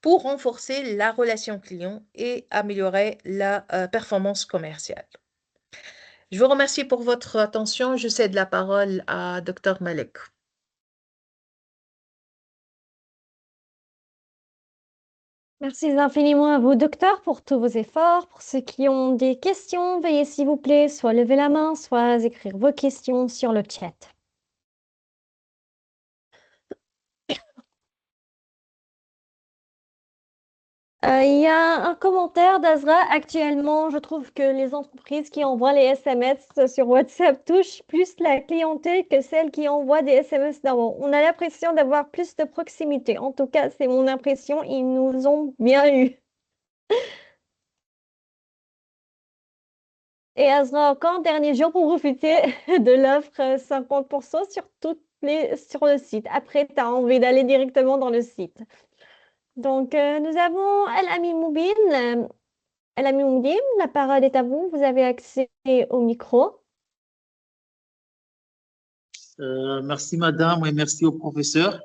pour renforcer la relation client et améliorer la performance commerciale. Je vous remercie pour votre attention. Je cède la parole à Dr Malek. Merci infiniment à vous, docteur, pour tous vos efforts. Pour ceux qui ont des questions, veuillez s'il vous plaît soit lever la main, soit écrire vos questions sur le chat. Il y a un commentaire d'Azra. Actuellement, je trouve que les entreprises qui envoient les SMS sur WhatsApp touchent plus la clientèle que celles qui envoient des SMS normaux. On a l'impression d'avoir plus de proximité. En tout cas, c'est mon impression. Ils nous ont bien eu. Et Azra, encore dernier jour pour profiter de l'offre 50% sur le site. Après, tu as envie d'aller directement dans le site. Donc, nous avons El Ami Mobile. El Ami Mobile, la parole est à vous. Vous avez accès au micro. Merci, madame, et merci au professeur.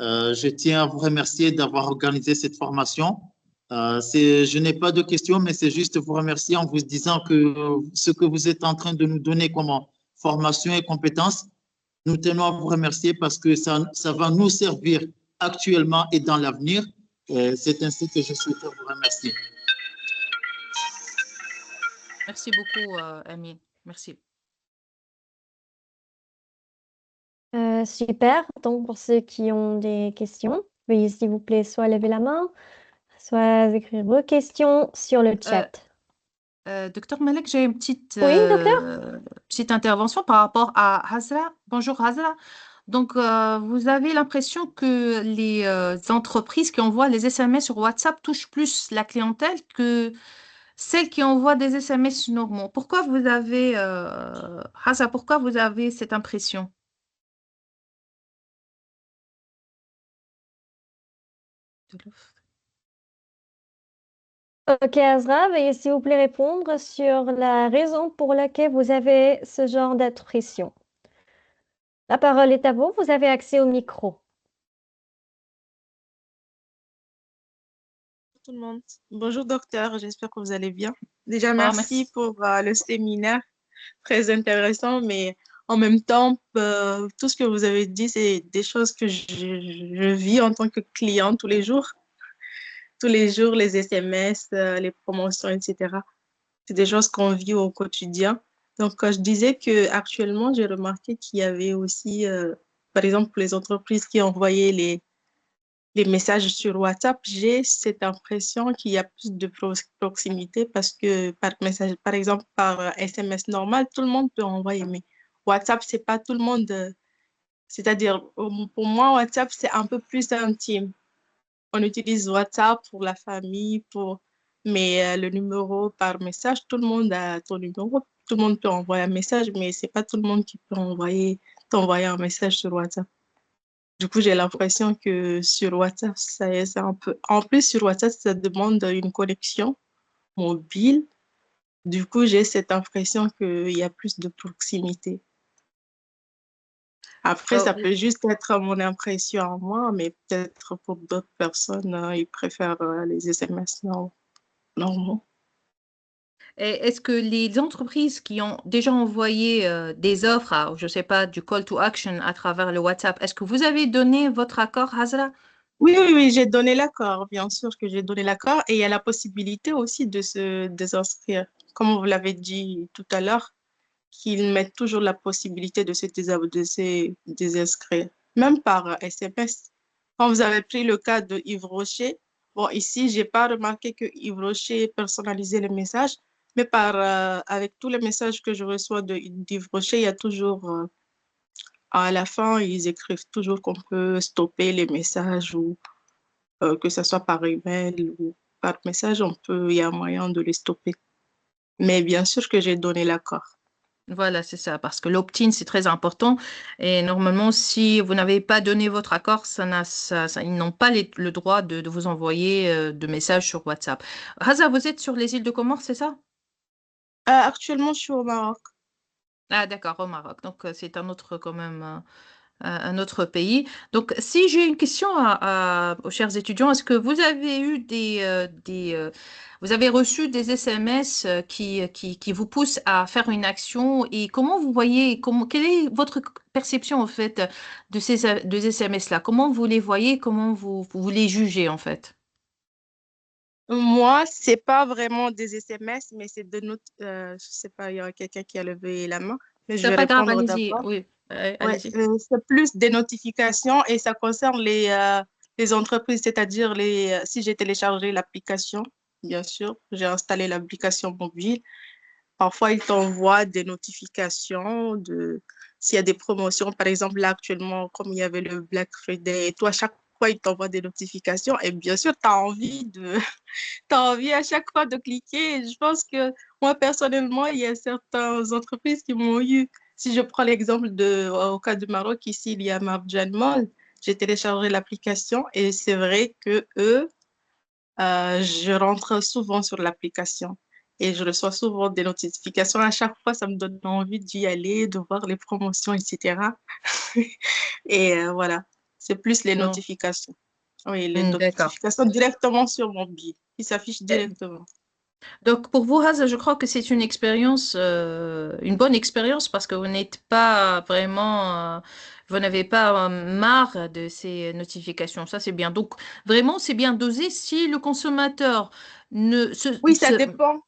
Je tiens à vous remercier d'avoir organisé cette formation. Je n'ai pas de questions, mais c'est juste vous remercier en vous disant que ce que vous êtes en train de nous donner comme formation et compétences, nous tenons à vous remercier parce que ça va nous servir actuellement et dans l'avenir. C'est ainsi que je souhaite vous remercier. Merci beaucoup, Amine. Merci. Super. Donc, pour ceux qui ont des questions, veuillez s'il vous plaît soit lever la main, soit écrire vos questions sur le chat. Docteur Malek, j'ai une Oui, docteur? petite intervention par rapport à Hazra. Bonjour Hazra. Donc, vous avez l'impression que les entreprises qui envoient les SMS sur WhatsApp touchent plus la clientèle que celles qui envoient des SMS normaux. Pourquoi Hazra, pourquoi vous avez cette impression? Ok, Azra, veuillez s'il vous plaît répondre sur la raison pour laquelle vous avez ce genre d'impression. La parole est à vous, vous avez accès au micro. Tout le monde. Bonjour docteur, j'espère que vous allez bien. Déjà, Merci. merci pour le séminaire, très intéressant, mais en même temps, tout ce que vous avez dit, c'est des choses que je vis en tant que client tous les jours. Tous les jours, les SMS, les promotions, etc. C'est des choses qu'on vit au quotidien. Donc, quand je disais que actuellement, j'ai remarqué qu'il y avait aussi, par exemple, les entreprises qui envoyaient les messages sur WhatsApp, j'ai cette impression qu'il y a plus de proximité parce que par message, par exemple, par SMS normal, tout le monde peut envoyer, mais WhatsApp, c'est pas tout le monde. C'est-à-dire, pour moi, WhatsApp, c'est un peu plus intime. On utilise WhatsApp pour la famille, mais le numéro par message, tout le monde a ton numéro, tout le monde peut envoyer un message, mais c'est pas tout le monde qui peut t'envoyer un message sur WhatsApp. Du coup, j'ai l'impression que sur WhatsApp, c'est un peu. En plus, sur WhatsApp, ça demande une connexion mobile. Du coup, j'ai cette impression qu'il y a plus de proximité. Après, ça peut juste être mon impression à moi, mais peut-être pour d'autres personnes, ils préfèrent les SMS normaux. Et est-ce que les entreprises qui ont déjà envoyé des offres, je ne sais pas, du call to action à travers le WhatsApp, est-ce que vous avez donné votre accord, Hazra? Oui, oui, oui, j'ai donné l'accord, bien sûr que j'ai donné l'accord. Et il y a la possibilité aussi de se désinscrire. Comme vous l'avez dit tout à l'heure, qu'ils mettent toujours la possibilité de se désinscrire, même par SMS. Quand vous avez pris le cas de Yves Rocher, bon, ici, j'ai pas remarqué que Yves Rocher personnalisait les messages, mais avec tous les messages que je reçois d'Yves Rocher, il y a toujours, à la fin, ils écrivent toujours qu'on peut stopper les messages ou que ce soit par email ou par message, il y a moyen de les stopper. Mais bien sûr que j'ai donné l'accord. Voilà, c'est ça, parce que l'opt-in, c'est très important. Et normalement, si vous n'avez pas donné votre accord, ils n'ont pas le droit de vous envoyer de messages sur WhatsApp. Haza, vous êtes sur les îles de Comores, c'est ça? Actuellement, je suis au Maroc. Ah, d'accord, au Maroc. Donc, c'est un autre, quand même, un autre pays. Donc, si j'ai une question aux chers étudiants, est-ce que vous avez eu vous avez reçu des SMS qui vous poussent à faire une action et comment vous voyez, quelle est votre perception en fait de ces SMS-là? Comment vous les voyez? Comment vous les jugez en fait? Moi, c'est pas vraiment des SMS, mais c'est je sais pas, il y a quelqu'un qui a levé la main, mais je C'est vais pas grave, répondre allez-y. d'abord. Oui, Ouais, allez-y. c'est plus des notifications et ça concerne les entreprises, c'est-à-dire si j'ai téléchargé l'application, bien sûr, j'ai installé l'application mobile. Parfois, ils t'envoient des notifications s'il y a des promotions. Par exemple, là, actuellement, comme il y avait le Black Friday et tout, à chaque fois, ils t'envoient des notifications. Et bien sûr, tu as envie t'as envie à chaque fois de cliquer. Et je pense que moi, personnellement, il y a certaines entreprises qui m'ont eu. Si je prends l'exemple au cas du Maroc, ici, il y a Marjan Mall. J'ai téléchargé l'application et c'est vrai que je rentre souvent sur l'application et je reçois souvent des notifications. À chaque fois, ça me donne envie d'y aller, de voir les promotions, etc. Et voilà, c'est plus les Non. notifications. Oui, les D'accord. notifications directement sur mon billet, qui s'affichent directement. Donc, pour vous, Haz, je crois que c'est une expérience, une bonne expérience parce que vous n'êtes pas vraiment, vous n'avez pas marre de ces notifications. Ça, c'est bien. Donc, vraiment, c'est bien dosé si le consommateur ne se, Oui, ça se- dépend.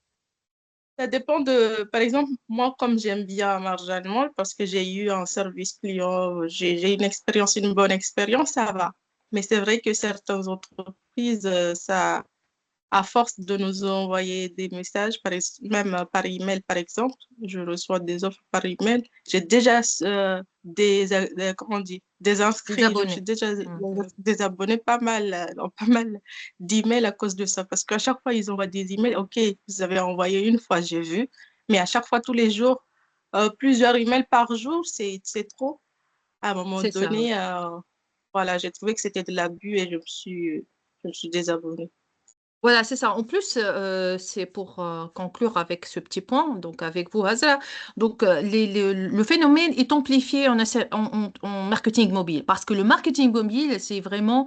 Ça dépend par exemple, moi, comme j'aime bien Marjan Mall, parce que j'ai eu un service client, j'ai une bonne expérience, ça va. Mais c'est vrai que certaines entreprises, à force de nous envoyer des messages, même par email par exemple, je reçois des offres par email. J'ai déjà comment on dit, des des inscrits, je me suis abonnés. déjà Hmm. désabonnée pas mal d'emails à cause de ça. Parce qu'à chaque fois, ils envoient des emails. OK, vous avez envoyé une fois, j'ai vu. Mais à chaque fois, tous les jours, plusieurs emails par jour, c'est trop. À un moment C'est ça. donné, voilà, j'ai trouvé que c'était de l'abus et je me suis désabonnée. Voilà, c'est ça. En plus, c'est pour conclure avec ce petit point, donc avec vous, Hazra. Donc, le phénomène est amplifié en marketing mobile parce que le marketing mobile, c'est vraiment,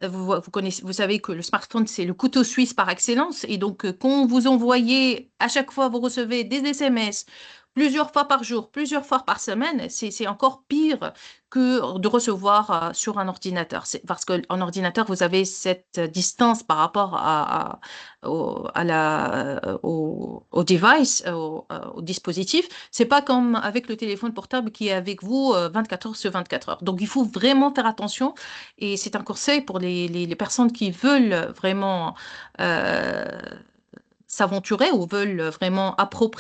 vous connaissez, vous savez que le smartphone, c'est le couteau suisse par excellence. Et donc, quand vous envoyez, à chaque fois, vous recevez des SMS plusieurs fois par jour, plusieurs fois par semaine, c'est encore pire que de recevoir sur un ordinateur. Parce qu'en ordinateur, vous avez cette distance par rapport au device, au dispositif. C'est pas comme avec le téléphone portable qui est avec vous 24 heures sur 24 heures. Donc, il faut vraiment faire attention et c'est un conseil pour les personnes qui veulent vraiment euh, s'aventurer ou veulent vraiment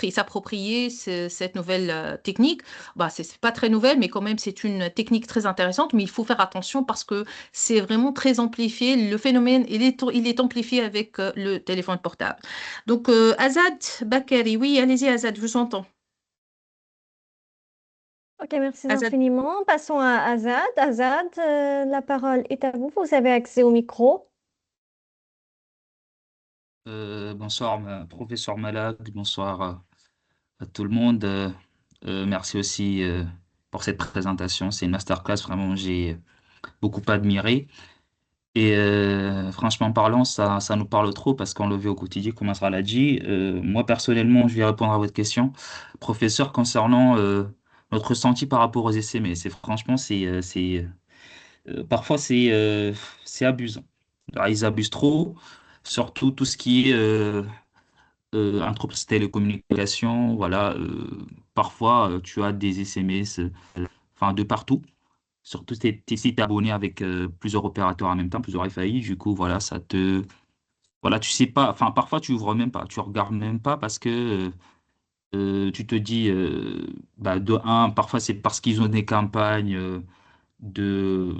s'approprier cette nouvelle technique. Bah, c'est pas très nouvelle, mais quand même, c'est une technique très intéressante. Mais il faut faire attention parce que c'est vraiment très amplifié. Le phénomène, il est amplifié avec le téléphone portable. Donc, Azad Bakari, oui, allez-y, Azad, je vous entends. Ok, merci Azad, infiniment. Passons à Azad. Azad, la parole est à vous. Vous avez accès au micro. Bonsoir, professeur Malak, bonsoir à tout le monde. Merci aussi pour cette présentation. C'est une masterclass, vraiment, j'ai beaucoup admiré. Et franchement parlant, ça nous parle trop parce qu'on le vit au quotidien, comme Asra l'a dit. Moi, personnellement, je vais répondre à votre question. Professeur, concernant notre ressenti par rapport aux SMS, franchement, parfois, c'est abusant. Alors, ils abusent trop, surtout tout ce qui est entreprise de télécommunication, voilà, parfois tu as des SMS, enfin de partout. Surtout si tu es abonné avec plusieurs opérateurs en même temps, plusieurs FAI, du coup, voilà, voilà, tu sais pas, enfin parfois tu ouvres même pas, tu regardes même pas parce que tu te dis, bah, de un, parfois c'est parce qu'ils ont des campagnes de,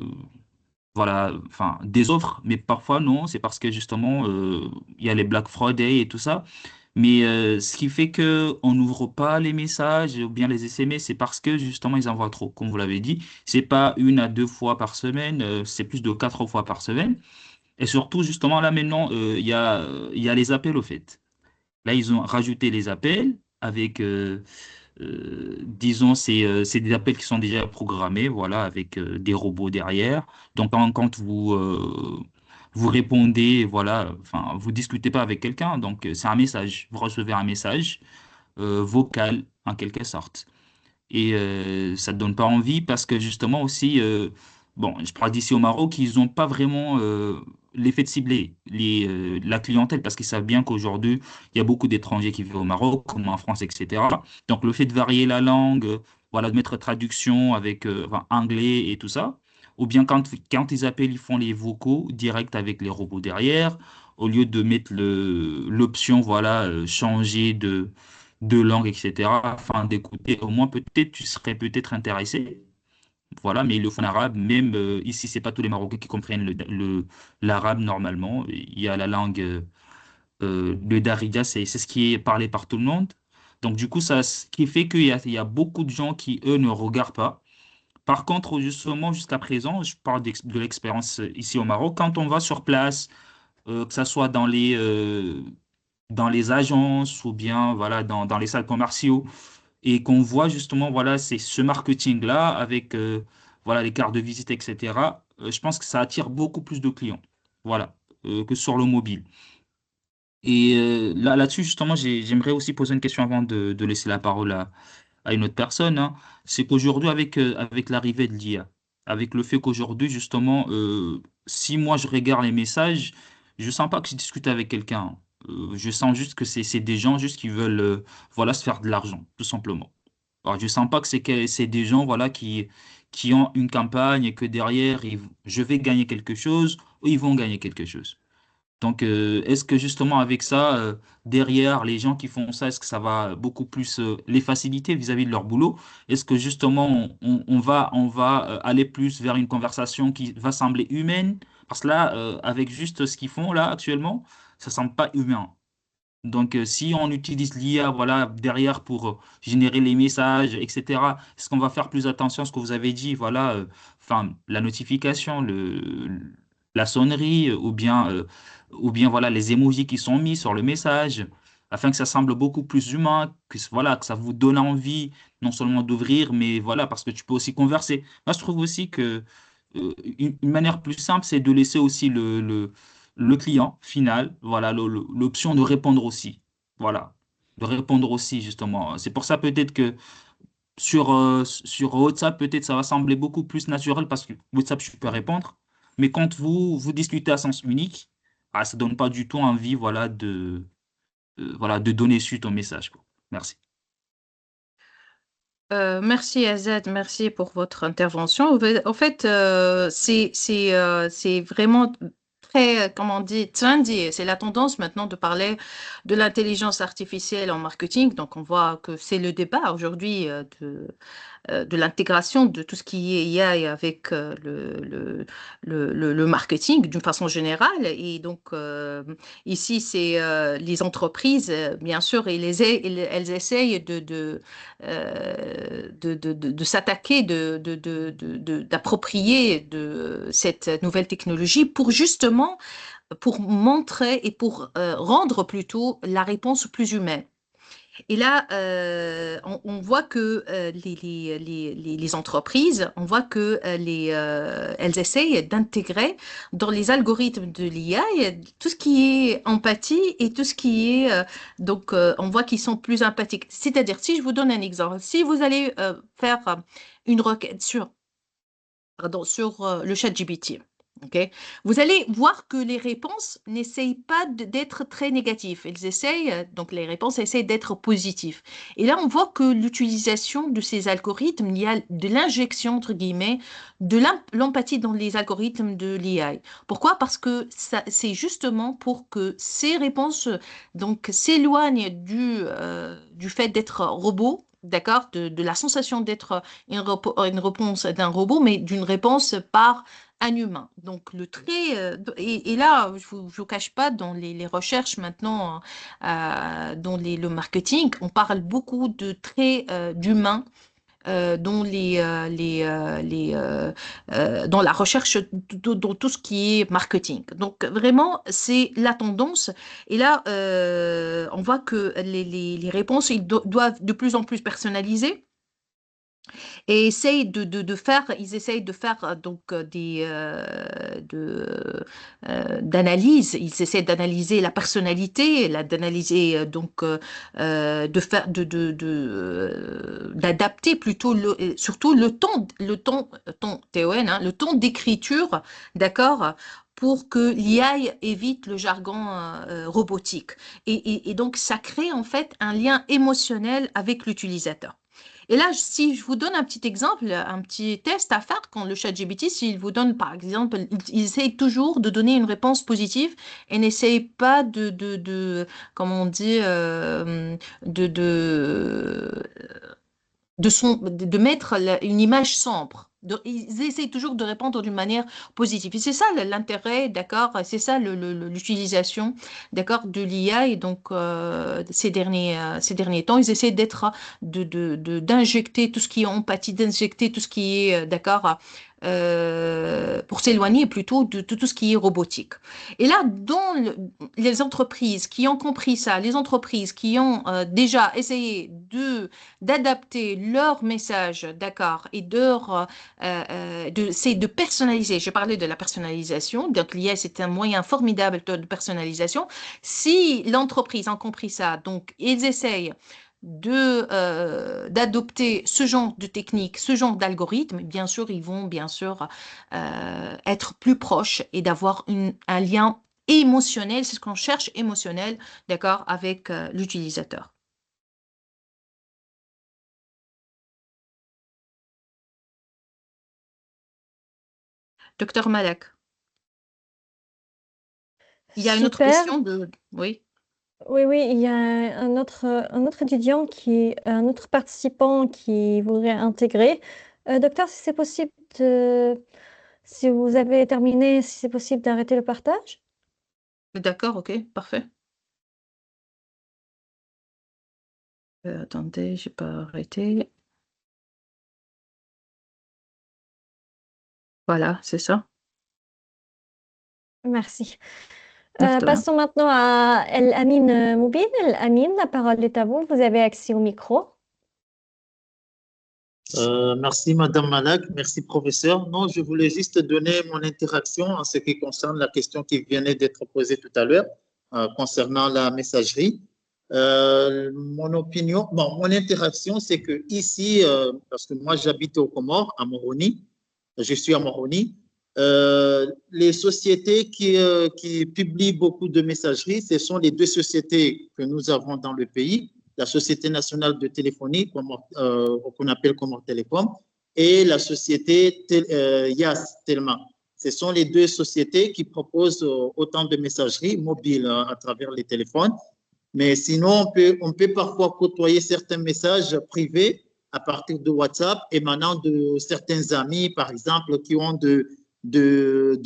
voilà, enfin des offres, mais parfois non, c'est parce que justement il y a les Black Friday et tout ça. Mais ce qui fait que on n'ouvre pas les messages ou bien les SMS, c'est parce que justement ils envoient trop. Comme vous l'avez dit, c'est pas une à deux fois par semaine, c'est plus de quatre fois par semaine. Et surtout justement là maintenant, il y a les appels au fait. Là ils ont rajouté les appels avec, disons, c'est des appels qui sont déjà programmés, voilà, avec des robots derrière. Donc quand vous répondez, voilà, enfin vous discutez pas avec quelqu'un, donc c'est un message. Vous recevez un message vocal en quelque sorte. Et ça ne donne pas envie parce que justement aussi, bon, je parle d'ici au Maroc, ils n'ont pas vraiment l'effet de cibler la clientèle parce qu'ils savent bien qu'aujourd'hui, il y a beaucoup d'étrangers qui vivent au Maroc, comme en France, etc. Donc le fait de varier la langue, voilà, de mettre traduction avec enfin, anglais et tout ça, ou bien quand ils appellent, ils font les vocaux direct avec les robots derrière, au lieu de mettre l'option, voilà, changer de langue, etc., afin d'écouter, au moins peut-être tu serais peut-être intéressé. Voilà, mais ils le font en arabe, même ici, c'est pas tous les Marocains qui comprennent l'arabe normalement. Il y a la langue, le Darija, c'est ce qui est parlé par tout le monde. Donc, du coup, ça, ce qui fait il y a beaucoup de gens qui, eux, ne regardent pas. Par contre, justement, jusqu'à présent, je parle de l'expérience ici au Maroc, quand on va sur place, que ça soit dans les agences ou bien voilà, dans les salles commerciaux, et qu'on voit justement voilà, c'est ce marketing-là avec voilà, les cartes de visite, etc. Je pense que ça attire beaucoup plus de clients voilà, que sur le mobile. Et là-dessus, justement, j'aimerais aussi poser une question avant de laisser la parole à une autre personne. Hein. C'est qu'aujourd'hui, avec l'arrivée de l'IA, avec le fait qu'aujourd'hui, justement, si moi je regarde les messages, je sens pas que je discute avec quelqu'un. Je sens juste que c'est des gens juste qui veulent voilà, se faire de l'argent, tout simplement. Alors, je sens pas c'est des gens voilà, qui ont une campagne et que derrière, je vais gagner quelque chose ou ils vont gagner quelque chose. Donc, est-ce que justement avec ça, derrière les gens qui font ça, est-ce que ça va beaucoup plus les faciliter vis-à-vis de leur boulot? Est-ce que justement on va aller plus vers une conversation qui va sembler humaine? Parce que là, avec juste ce qu'ils font là actuellement, ça semble pas humain. Donc, si on utilise l'IA voilà, derrière pour générer les messages, etc., est-ce qu'on va faire plus attention à ce que vous avez dit, voilà, enfin, la notification, la sonnerie, ou bien voilà, les emojis qui sont mis sur le message, afin que ça semble beaucoup plus humain, voilà, que ça vous donne envie non seulement d'ouvrir, mais voilà, parce que tu peux aussi converser. Moi, je trouve aussi que une manière plus simple, c'est de laisser aussi le client final, voilà, l'option de répondre aussi. Voilà. répondre aussi, justement. C'est pour ça peut-être que sur WhatsApp, peut-être ça va sembler beaucoup plus naturel parce que WhatsApp, je peux répondre. Mais quand vous discutez à sens unique, ça ne donne pas du tout envie, voilà, voilà, de donner suite au message, quoi. Merci. Merci Azad, merci pour votre intervention. En fait, c'est vraiment très, comment on dit, trendy. C'est la tendance maintenant de parler de l'intelligence artificielle en marketing. Donc, on voit que c'est le débat aujourd'hui de l'intégration de tout ce qui est IA avec le marketing d'une façon générale. Et donc, ici, c'est les entreprises, bien sûr, elles essayent de s'attaquer, d'approprier de cette nouvelle technologie pour justement pour montrer et pour rendre plutôt la réponse plus humaine. Et là, on voit que les entreprises, on voit que elles essayent d'intégrer dans les algorithmes de l'IA tout ce qui est empathie et tout ce qui est... donc, on voit qu'ils sont plus empathiques. C'est-à-dire, si je vous donne un exemple, si vous allez faire une requête sur le ChatGPT, okay. Vous allez voir que les réponses n'essayent pas d'être très négatives. Elles essayent, donc les réponses essayent d'être positives. Et là, on voit que l'utilisation de ces algorithmes, il y a de l'injection, entre guillemets, de l'empathie dans les algorithmes de l'IA. Pourquoi? Parce que c'est justement pour que ces réponses donc s'éloignent du fait d'être robot. D'accord, de la sensation d'être une réponse d'un robot, mais d'une réponse par un humain. Donc, et là, je ne vous cache pas, dans les recherches maintenant, dans le marketing, on parle beaucoup de traits d'humains dans dans la recherche, dans tout ce qui est marketing. Donc, vraiment, c'est la tendance. Et là, on voit que les réponses, ils doivent de plus en plus personnaliser. Et ils essayent de faire donc d'analyse. Ils essaient d'analyser la personnalité, d'analyser d'adapter plutôt surtout ton TON, hein, le ton d'écriture, d'accord, pour que l'IA évite le jargon robotique. Et donc ça crée en fait un lien émotionnel avec l'utilisateur. Et là, si je vous donne un petit exemple, un petit test à faire, quand le ChatGPT, s'il vous donne, par exemple, il essaye toujours de donner une réponse positive et n'essaye pas comment on dit, de mettre une image sombre. Ils essayent toujours de répondre d'une manière positive. Et c'est ça l'intérêt, d'accord, c'est ça l'utilisation, d'accord, de l'IA. Et donc, ces derniers temps, ils essaient d'injecter tout ce qui est empathie, d'injecter tout ce qui est, d'accord, pour s'éloigner plutôt de tout ce qui est robotique. Et là, dans les entreprises qui ont compris ça, les entreprises qui ont déjà essayé d'adapter leur message, d'accord, et c'est de personnaliser. Je parlais de la personnalisation, donc l'IA, c'est un moyen formidable de personnalisation. Si l'entreprise a compris ça, donc ils essayent d'adopter ce genre de technique, ce genre d'algorithme, bien sûr, ils vont bien sûr être plus proches et d'avoir un lien émotionnel, c'est ce qu'on cherche, émotionnel, d'accord, avec l'utilisateur. Docteur Malak. Il y a une autre question Oui. Oui, il y a un autre étudiant un autre participant qui voudrait intégrer. Docteur, si c'est possible si vous avez terminé, si c'est possible d'arrêter le partage? D'accord, ok, parfait. Attendez, j'ai pas arrêté. Voilà, c'est ça. Merci. Passons maintenant à El Amin Moubin. El Amin, la parole est à vous. Vous avez accès au micro. Merci, Madame Malak. Merci, professeur. Non, je voulais juste donner mon interaction en ce qui concerne la question qui venait d'être posée tout à l'heure concernant la messagerie. Mon opinion, bon, mon interaction, c'est que ici, parce que moi j'habite aux Comores, à Moroni, je suis à Moroni, les sociétés qui publient beaucoup de messageries, ce sont les deux sociétés que nous avons dans le pays, la Société nationale de téléphonie, qu'on appelle Comores Télécom, et la société YAS Telma. Ce sont les deux sociétés qui proposent autant de messageries mobiles à travers les téléphones. Mais sinon, on peut parfois côtoyer certains messages privés à partir de WhatsApp émanant de certains amis, par exemple, qui ont de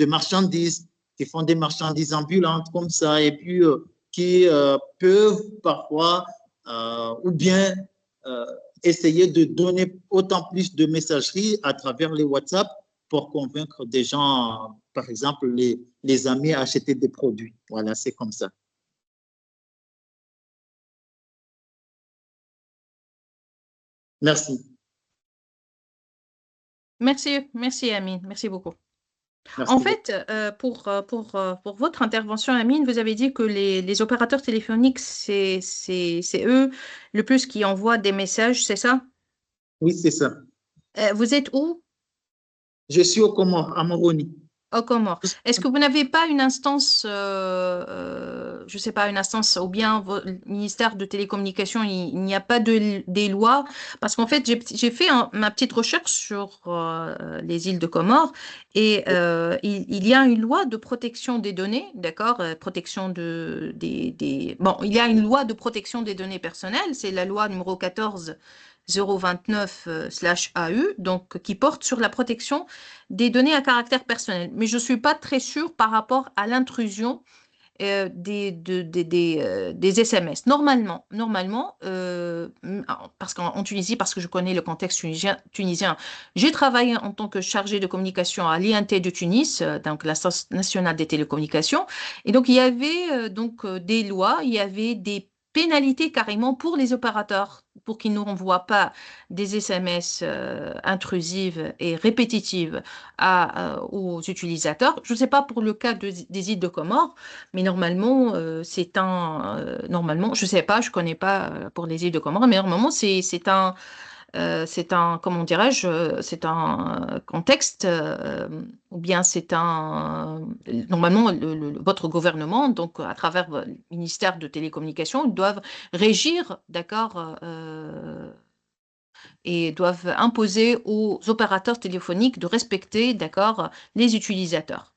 marchandises, qui font des marchandises ambulantes comme ça, et puis qui peuvent parfois ou bien essayer de donner autant plus de messageries à travers les WhatsApp pour convaincre des gens, par exemple, les amis à acheter des produits. Voilà, c'est comme ça. Merci. Merci Amine, merci beaucoup. Merci. En fait, pour votre intervention, Amine, vous avez dit que les opérateurs téléphoniques, c'est eux le plus qui envoient des messages, c'est ça? Oui, c'est ça. Vous êtes où? Je suis aux Comores, à Moroni. Aux Comores. Est-ce que vous n'avez pas une instance, je ne sais pas, une instance, ou bien le ministère de télécommunications, il n'y a pas des lois? Parce qu'en fait, j'ai fait ma petite recherche sur les îles de Comores et il y a une loi de protection des données, d'accord? Protection bon, il y a une loi de protection des données personnelles, c'est la loi numéro 14 029/AU, donc qui porte sur la protection des données à caractère personnel. Mais je ne suis pas très sûre par rapport à l'intrusion des SMS. Normalement, parce qu'en Tunisie, parce que je connais le contexte tunisien, j'ai travaillé en tant que chargée de communication à l'INT de Tunis, donc l'Agence nationale des télécommunications. Et donc, il y avait des lois, il y avait des pénalités carrément pour les opérateurs pour qu'ils ne renvoient pas des SMS intrusives et répétitives aux utilisateurs. Je ne sais pas pour le cas des îles de Comores, mais normalement, normalement, je ne sais pas, je ne connais pas pour les îles de Comores, mais normalement, c'est un, comment dirais-je, c'est un contexte, ou bien normalement, votre gouvernement, donc à travers le ministère de télécommunications, ils doivent régir, d'accord, et doivent imposer aux opérateurs téléphoniques de respecter, d'accord, les utilisateurs.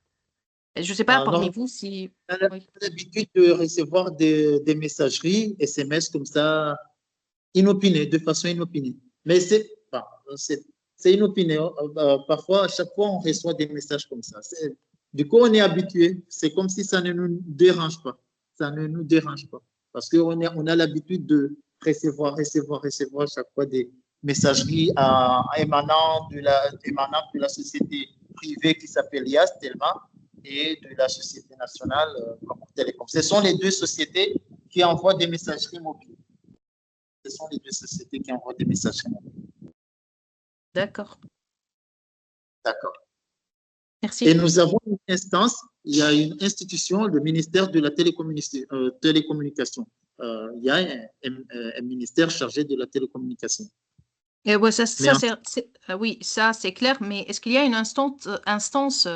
Je ne sais pas parmi vous si... On a l'habitude de recevoir des messageries, SMS comme ça, inopinées, de façon inopinée. Mais c'est inopiné. Parfois, à chaque fois, on reçoit des messages comme ça. Du coup, on est habitué. C'est comme si ça ne nous dérange pas. Ça ne nous dérange pas. Parce qu'on a l'habitude de recevoir chaque fois des messageries émanant de la société privée qui s'appelle YAS, Telma, et de la société nationale Comores Télécom. Ce sont les deux sociétés qui envoient des messageries mobiles. Ce sont les deux sociétés qui envoient des messageries mobiles. D'accord. D'accord. Merci. Et nous avons une instance, il y a une institution, le ministère de la télécommunication. Il y a un ministère chargé de la télécommunication. Et ouais, oui, ça c'est clair, mais est-ce qu'il y a une instance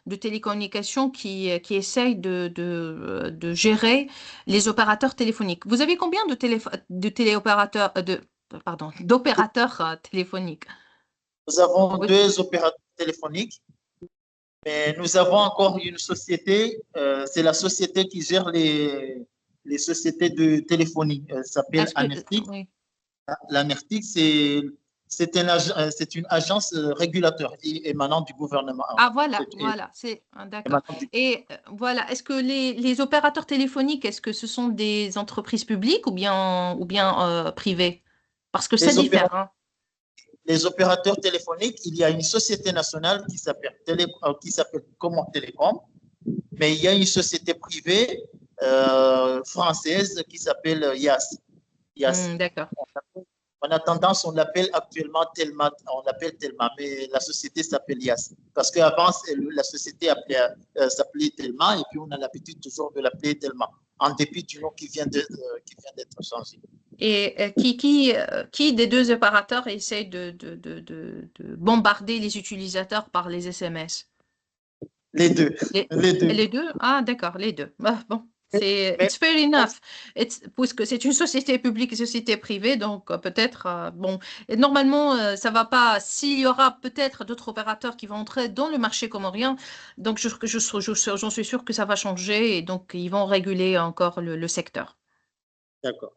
de télécommunication qui essaye de gérer les opérateurs téléphoniques? Vous avez combien d'opérateurs téléphoniques? Nous avons deux opérateurs téléphoniques, mais nous avons encore une société, c'est la société qui gère les sociétés de téléphonie. Elle s'appelle Anertic. Oui. L'Anertic, c'est une agence régulateur émanant du gouvernement. Ah, voilà, c'est d'accord. Et voilà, est-ce que les opérateurs téléphoniques, est-ce que ce sont des entreprises publiques ou bien privées? Parce que ça diffère. Hein. Les opérateurs téléphoniques, il y a une société nationale qui s'appelle Comores Télécom, mais il y a une société privée française qui s'appelle YAS. D'accord. En attendant, on l'appelle actuellement Telma, mais la société s'appelle YAS. Parce qu'avant, la société s'appelait Telma et puis on a l'habitude toujours de l'appeler Telma. en dépit du nom qui vient d'être changé. Et qui des deux opérateurs essaie de bombarder les utilisateurs par les SMS? Les deux, Les, les deux. les deux? Ah, d'accord, les deux. Ah, bon, c'est Mais it's fair enough. Puisque c'est une société publique et société privée, donc peut-être, bon, et normalement, ça va pas. S'il y aura peut-être d'autres opérateurs qui vont entrer dans le marché comorien, donc j'en suis sûre que ça va changer et donc ils vont réguler encore le secteur. d'accord.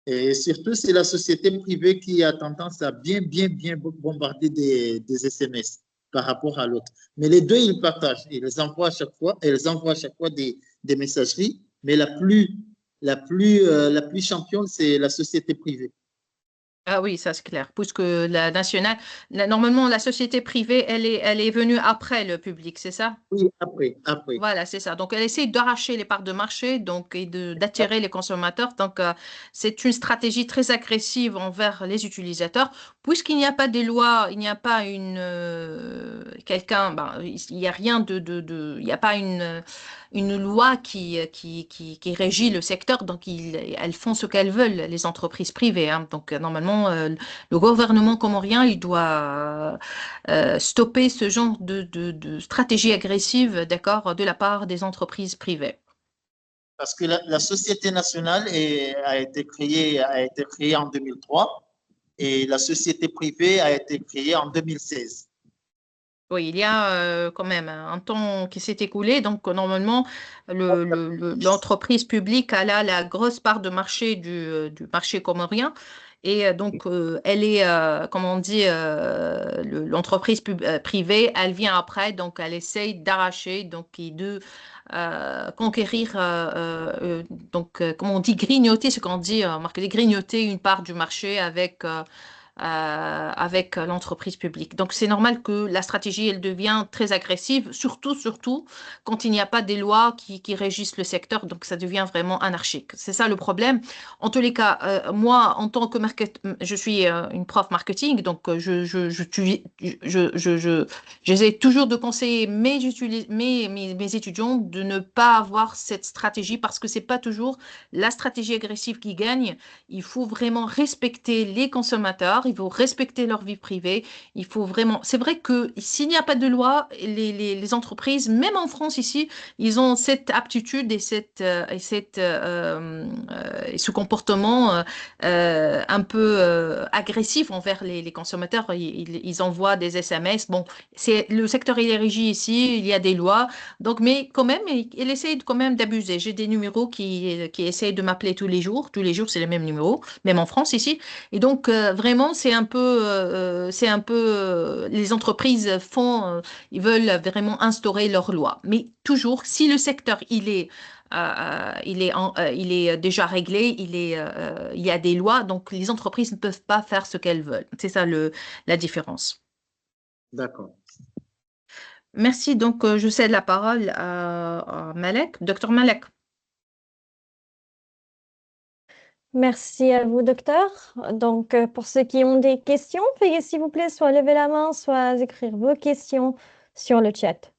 Et surtout, c'est la société privée qui a tendance à bien bombarder des SMS par rapport à l'autre. Mais les deux, ils partagent. Ils envoient à chaque fois, elles envoient à chaque fois des messageries, mais la plus championne, c'est la société privée. Ah oui, ça c'est clair. Puisque la nationale, normalement, la société privée, elle est venue après le public, c'est ça? Oui, après. Voilà, c'est ça. Donc, elle essaie d'arracher les parts de marché donc, et d'attirer les consommateurs. Donc, c'est une stratégie très agressive envers les utilisateurs. Puisqu'il n'y a pas des lois, il n'y a pas il n'y a rien il n'y a pas une loi qui régit le secteur. Donc, elles font ce qu'elles veulent, les entreprises privées, hein. Donc, normalement, le gouvernement comorien, il doit stopper ce genre de stratégie agressive, d'accord, de la part des entreprises privées. Parce que la société nationale a été créée en 2003 et la société privée a été créée en 2016. Oui, il y a quand même un temps qui s'est écoulé, donc normalement, l'entreprise publique a là la grosse part de marché du marché comorien. Et donc, elle est, comment on dit, l'entreprise privée, elle vient après, donc elle essaye d'arracher, donc, et de conquérir, donc, comment on dit, grignoter, ce qu'on dit, marketing, grignoter une part du marché avec l'entreprise publique. Donc, c'est normal que la stratégie, elle devient très agressive, surtout quand il n'y a pas des lois qui régissent le secteur. Donc, ça devient vraiment anarchique. C'est ça le problème. En tous les cas, moi, en tant que je suis une prof marketing, donc j'essaie toujours de conseiller mes étudiants de ne pas avoir cette stratégie parce que c'est pas toujours la stratégie agressive qui gagne. Il faut vraiment respecter les consommateurs, il faut respecter leur vie privée, il faut vraiment... C'est vrai que s'il n'y a pas de loi, les entreprises, même en France ici, ils ont cette aptitude et et ce comportement un peu agressif envers les consommateurs. Ils envoient des SMS. Bon, le secteur il est régi ici, il y a des lois, donc mais quand même, il essaye quand même d'abuser. J'ai des numéros qui essayent de m'appeler tous les jours c'est les mêmes numéros, même en France ici. Et donc vraiment les entreprises ils veulent vraiment instaurer leurs lois. Mais toujours, si le secteur il est déjà réglé, il y a des lois, donc les entreprises ne peuvent pas faire ce qu'elles veulent. C'est ça la différence. D'accord. Merci. Donc, je cède la parole à Malek, docteur Malek. Merci à vous, docteur. Donc, pour ceux qui ont des questions, veuillez s'il vous plaît soit lever la main, soit écrire vos questions sur le chat.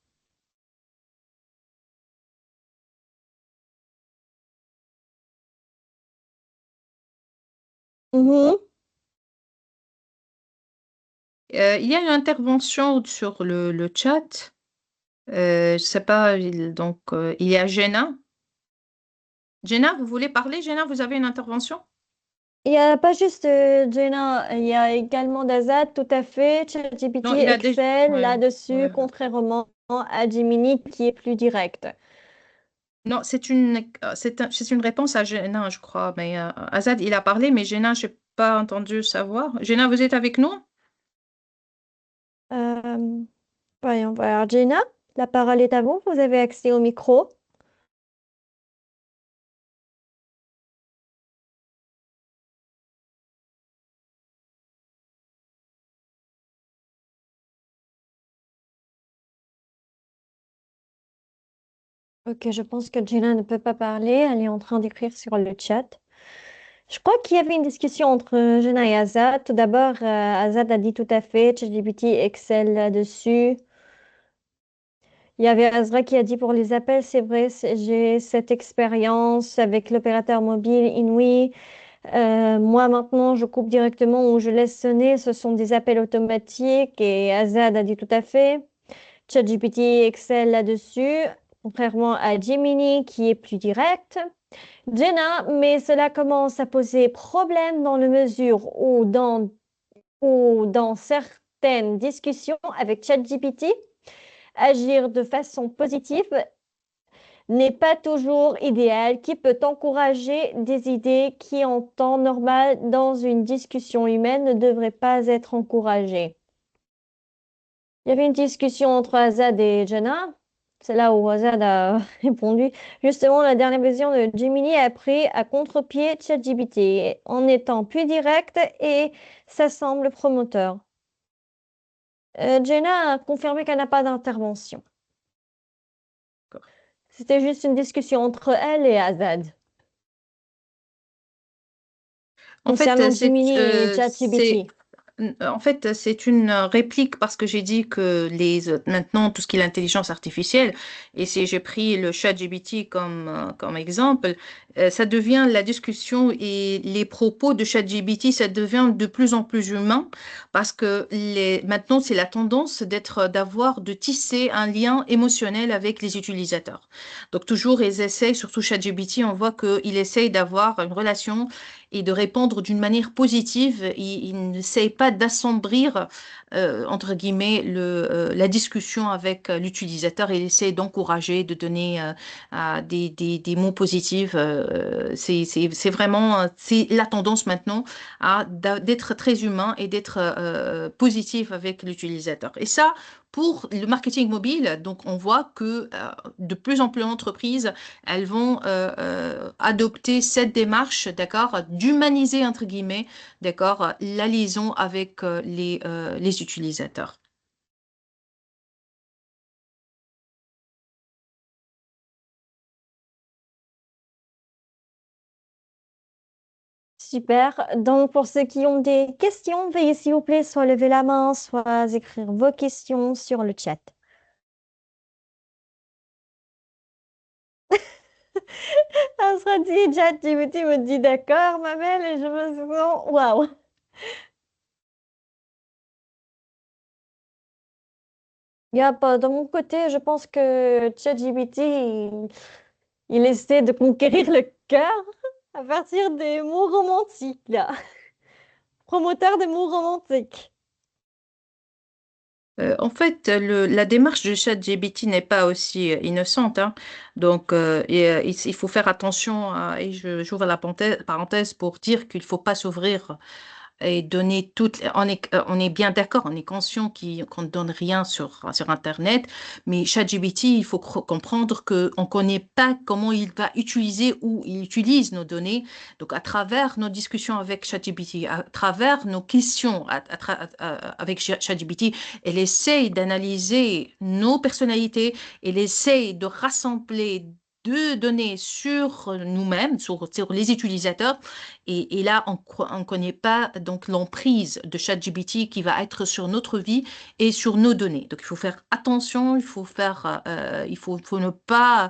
Mhm. Il y a une intervention sur le chat. Je sais pas, donc il y a Jenna. Jenna, vous voulez parler? Jenna, vous avez une intervention? Il n'y a pas juste Jenna, il y a également Dazad, tout à fait, ChatGPT, Non, il a déjà. Excel, Ouais, là-dessus, ouais. contrairement à Gemini qui est plus direct. Non, c'est une réponse à Jenna, je crois. Mais Azad, il a parlé, mais Jenna, je n'ai pas entendu savoir. Jenna, vous êtes avec nous? Euh, Voyons voir. Jenna, la parole est à vous, vous avez accès au micro. Ok, je pense que Jenna ne peut pas parler, elle est en train d'écrire sur le chat. Je crois qu'il y avait une discussion entre Jenna et Azad. Tout d'abord, Azad a dit tout à fait, ChatGPT, Excel là-dessus. Il y avait Azra qui a dit pour les appels, c'est vrai, j'ai cette expérience avec l'opérateur mobile Inouï. Moi, maintenant, je coupe directement ou je laisse sonner. Ce sont des appels automatiques et Azad a dit tout à fait. ChatGPT excelle là-dessus, contrairement à Gemini qui est plus direct. Jenna, mais cela commence à poser problème dans la mesure où dans certaines discussions avec ChatGPT, agir de façon positive n'est pas toujours idéal, qui peut encourager des idées qui, en temps normal, dans une discussion humaine, ne devraient pas être encouragées. Il y avait une discussion entre Azad et Jenna. C'est là où Azad a répondu. Justement, la dernière version de Gemini a pris à contre-pied ChatGPT en étant plus direct et ça semble promoteur. Jenna a confirmé qu'elle n'a pas d'intervention. C'était juste une discussion entre elle et Azad. En fait, Concernant Gemini et ChatGPT. En fait, c'est une réplique parce que j'ai dit que maintenant, tout ce qui est l'intelligence artificielle, et si j'ai pris le ChatGPT comme exemple, ça devient la discussion et les propos de ChatGPT, ça devient de plus en plus humain parce que maintenant, c'est la tendance de tisser un lien émotionnel avec les utilisateurs. Donc, toujours, ils essayent, surtout ChatGPT, on voit qu'il essaye d'avoir une relation et de répondre d'une manière positive. Il n'essaye pas d'assombrir, entre guillemets, la discussion avec l'utilisateur. Il essaie d'encourager, de donner des mots positifs. C'est vraiment c'est la tendance maintenant d'être très humain et d'être positif avec l'utilisateur. Et ça, pour le marketing mobile, donc on voit que de plus en plus d'entreprises, elles vont adopter cette démarche, d'accord, d'humaniser, entre guillemets, d'accord, la liaison avec les utilisateurs. Super. Donc, pour ceux qui ont des questions, veuillez s'il vous plaît soit lever la main, soit écrire vos questions sur le chat. Asra dit, ChatGPT me dit d'accord, ma belle, et je me sens waouh. De mon côté, je pense que ChatGPT, il essaie de conquérir le cœur à partir des mots romantiques, là. Promoteur des mots romantiques. En fait, la démarche de ChatGPT n'est pas aussi innocente, hein. Donc, il faut faire attention, et j'ouvre la parenthèse pour dire qu'il ne faut pas s'ouvrir et donner toutes. On est bien d'accord, on est conscient qu'on ne donne rien sur Internet, mais ChatGPT, il faut comprendre qu'on ne connaît pas comment il va utiliser ou il utilise nos données. Donc, à travers nos discussions avec ChatGPT, à travers nos questions avec ChatGPT, elle essaye d'analyser nos personnalités, elle essaye de rassembler de données sur nous-mêmes, sur les utilisateurs, et là, on ne connaît pas donc l'emprise de ChatGPT qui va être sur notre vie et sur nos données. Donc, il faut faire attention, il faut ne pas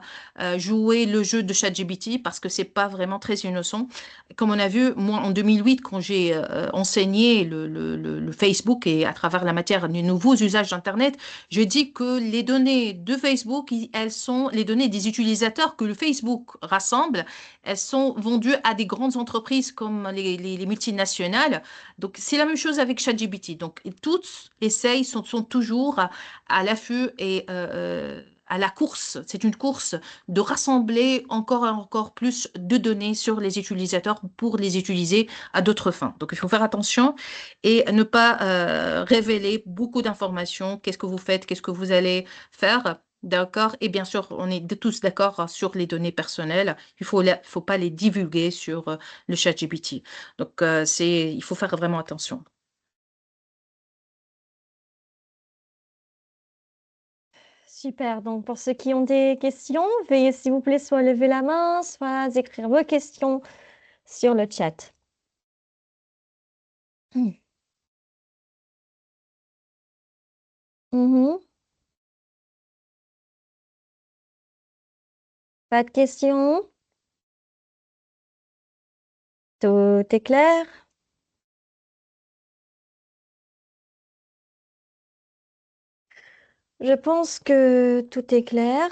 jouer le jeu de ChatGPT parce que c'est pas vraiment très innocent. Comme on a vu, moi, en 2008, quand j'ai enseigné le Facebook et à travers la matière des nouveaux usages d'Internet, je dis que les données de Facebook, elles sont les données des utilisateurs que le Facebook rassemble. Elles sont vendues à des grandes entreprises comme les multinationales. Donc, c'est la même chose avec ChatGPT. Donc, toutes essayent, sont toujours à l'affût et à la course. C'est une course de rassembler encore et encore plus de données sur les utilisateurs pour les utiliser à d'autres fins. Donc, il faut faire attention et ne pas révéler beaucoup d'informations. Qu'est-ce que vous faites? Qu'est-ce que vous allez faire? D'accord. Et bien sûr, on est tous d'accord sur les données personnelles. Il faut pas les divulguer sur le chat GPT. Donc, il faut faire vraiment attention. Super. Donc, pour ceux qui ont des questions, veuillez s'il vous plaît soit lever la main, soit écrire vos questions sur le chat. Mhm. Pas de questions? Tout est clair? Je pense que tout est clair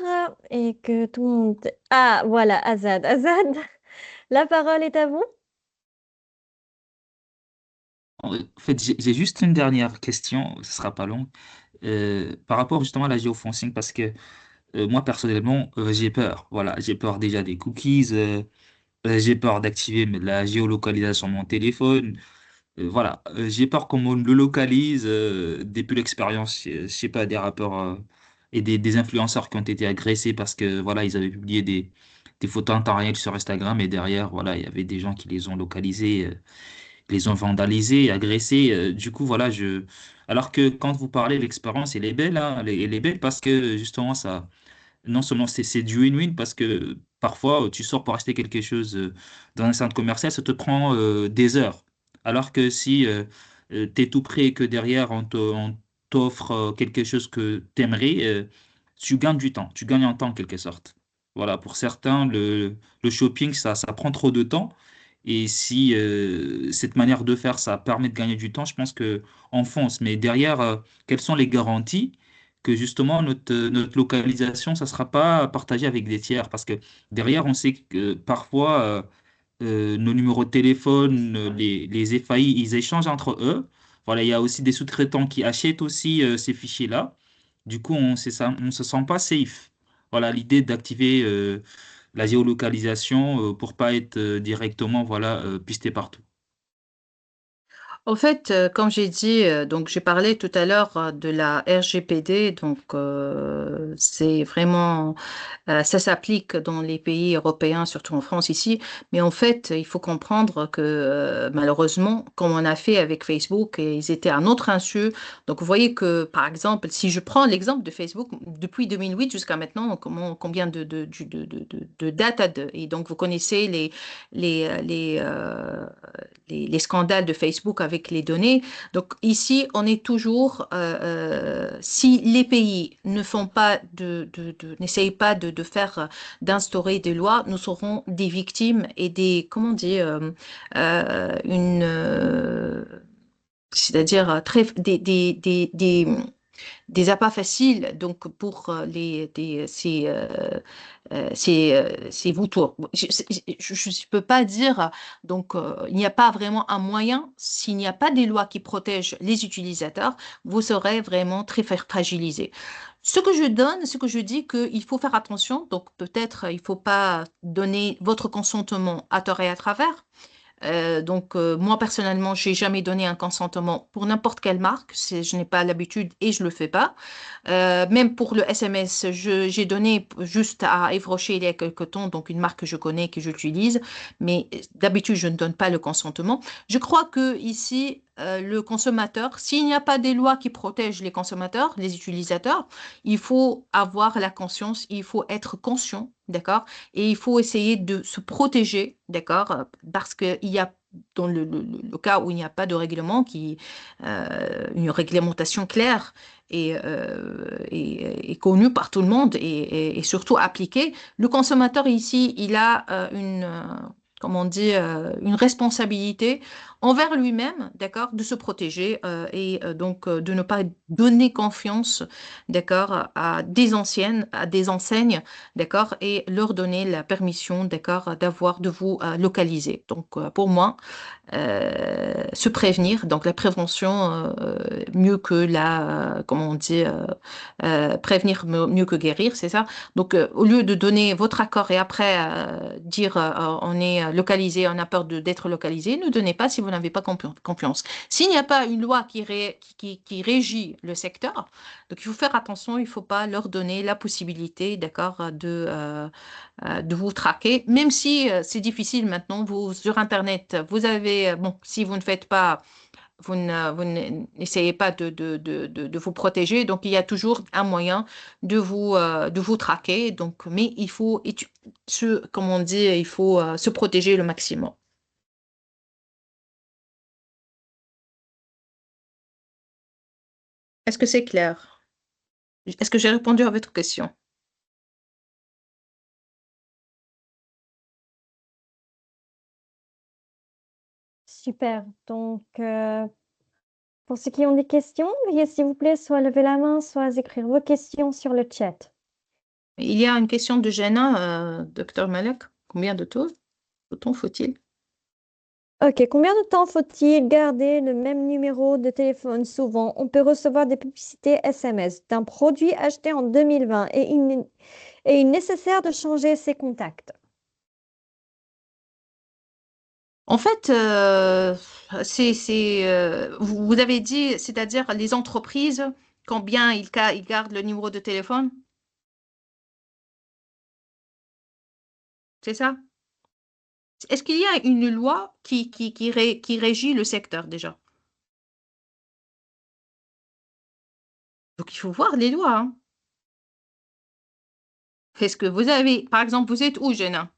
et que tout le monde... Ah, voilà, Azad. Azad, la parole est à vous. En fait, j'ai juste une dernière question, ce sera pas long, par rapport justement à la géofencing, parce que moi personnellement, j'ai peur. Voilà, j'ai peur déjà des cookies, j'ai peur d'activer la géolocalisation de mon téléphone. Voilà, j'ai peur qu'on me le localise. Depuis l'expérience, je sais pas, des rappeurs et des influenceurs qui ont été agressés parce que voilà, ils avaient publié des photos en temps réel sur Instagram et derrière, voilà, il y avait des gens qui les ont localisés, les ont vandalisés, agressés. Du coup, voilà, alors que quand vous parlez, l'expérience, elle est belle, hein, elle est belle parce que justement, ça non seulement c'est du win-win parce que parfois tu sors pour acheter quelque chose dans un centre commercial, ça te prend des heures. Alors que si tu es tout prêt et que derrière on t'offre quelque chose que tu aimerais, tu gagnes du temps, tu gagnes en temps en quelque sorte. Voilà, pour certains, le shopping, ça prend trop de temps. Et si cette manière de faire, ça permet de gagner du temps, je pense que on fonce. Mais derrière, quelles sont les garanties que justement notre localisation, ça ne sera pas partagé avec des tiers? Parce que derrière, on sait que parfois, nos numéros de téléphone, les FAI, ils échangent entre eux. Voilà, il y a aussi des sous-traitants qui achètent aussi ces fichiers-là. Du coup, on se sent pas safe. Voilà, l'idée d'activer la géolocalisation pour pas être directement voilà, pisté partout. En fait, comme j'ai dit, donc j'ai parlé tout à l'heure de la RGPD, donc c'est vraiment ça s'applique dans les pays européens, surtout en France ici, mais en fait, il faut comprendre que malheureusement, comme on a fait avec Facebook, et ils étaient à notre insu. Donc vous voyez que, par exemple, si je prends l'exemple de Facebook, depuis 2008 jusqu'à maintenant, combien de dates et donc vous connaissez les, euh, les, euh, les scandales de Facebook avec les données. Donc ici, on est toujours, si les pays ne font pas n'essayent pas de faire, d'instaurer des lois, nous serons des victimes et des, comment dire, c'est-à-dire des appâts faciles donc pour ces vautours. Je ne peux pas dire, donc il n'y a pas vraiment un moyen, s'il n'y a pas des lois qui protègent les utilisateurs, vous serez vraiment très fragilisé. Ce que je donne, ce que je dis, qu'il faut faire attention, donc peut-être il ne faut pas donner votre consentement à tort et à travers, moi, personnellement, j'ai jamais donné un consentement pour n'importe quelle marque. Je n'ai pas l'habitude et je le fais pas. Même pour le SMS, j'ai donné juste à Yves Rocher il y a quelque temps, donc une marque que je connais, que j'utilise, mais d'habitude, je ne donne pas le consentement. Je crois que ici, le consommateur, s'il n'y a pas des lois qui protègent les consommateurs, les utilisateurs, il faut avoir la conscience, il faut être conscient, d'accord? Et il faut essayer de se protéger, d'accord? Parce qu'il y a dans le cas où il n'y a pas de règlement, une réglementation claire et connue par tout le monde et surtout appliquée, le consommateur ici, il a comment on dit, une responsabilité envers lui-même, d'accord, de se protéger donc de ne pas donner confiance, d'accord, à des enseignes, d'accord, et leur donner la permission, d'accord, de vous localiser. Donc, pour moi, se prévenir, donc la prévention mieux que comment on dit, prévenir mieux que guérir, c'est ça. Donc, au lieu de donner votre accord et après dire on est localisé, on a peur d'être localisé, ne donnez pas si vous n'avez pas confiance. S'il n'y a pas une loi qui régit le secteur, donc il faut faire attention, il ne faut pas leur donner la possibilité, d'accord, de vous traquer, même si c'est difficile maintenant. Sur Internet, vous avez, bon, si vous ne faites pas, vous n'essayez pas de vous protéger, donc il y a toujours un moyen de vous traquer. Donc, mais il faut, comme on dit, il faut se protéger le maximum. Est-ce que c'est clair? Est-ce que j'ai répondu à votre question? Super. Donc, pour ceux qui ont des questions, veuillez s'il vous plaît soit lever la main, soit écrire vos questions sur le chat. Il y a une question de Jana, docteur Malek. Combien de temps faut-il? Ok, combien de temps faut-il garder le même numéro de téléphone? Souvent, on peut recevoir des publicités SMS d'un produit acheté en 2020 et il est nécessaire de changer ses contacts. En fait, vous avez dit, c'est-à-dire les entreprises, combien ils gardent le numéro de téléphone, c'est ça? Est-ce qu'il y a une loi qui régit le secteur déjà? Donc il faut voir les lois, hein. Est-ce que vous avez, par exemple, vous êtes où, Jenna?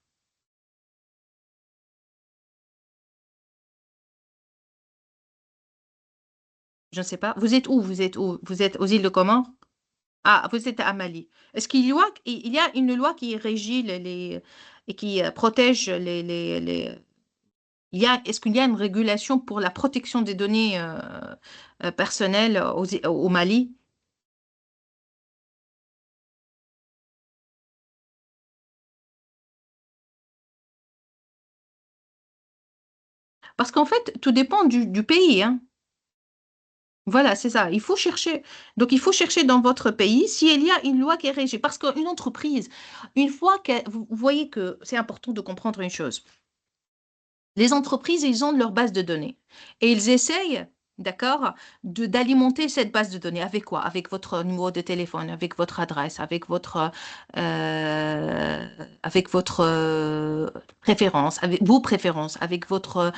Je ne sais pas. Vous êtes où? Vous êtes où? Vous êtes aux îles de Comores? Ah, vous êtes à Mali. Est-ce qu'il y a une loi qui régit et qui protège est-ce qu'il y a une régulation pour la protection des données personnelles au Mali? Parce qu'en fait, tout dépend du pays, hein. Voilà, c'est ça. Il faut chercher. Donc, il faut chercher dans votre pays s'il y a une loi qui est régie. Parce qu'une entreprise, une fois que vous voyez que c'est important de comprendre une chose. Les entreprises, ils ont leur base de données et ils essayent, d'accord, d'alimenter cette base de données. Avec quoi? Avec votre numéro de téléphone, avec votre adresse, euh, avec votre préférence, avec vos préférences, avec votre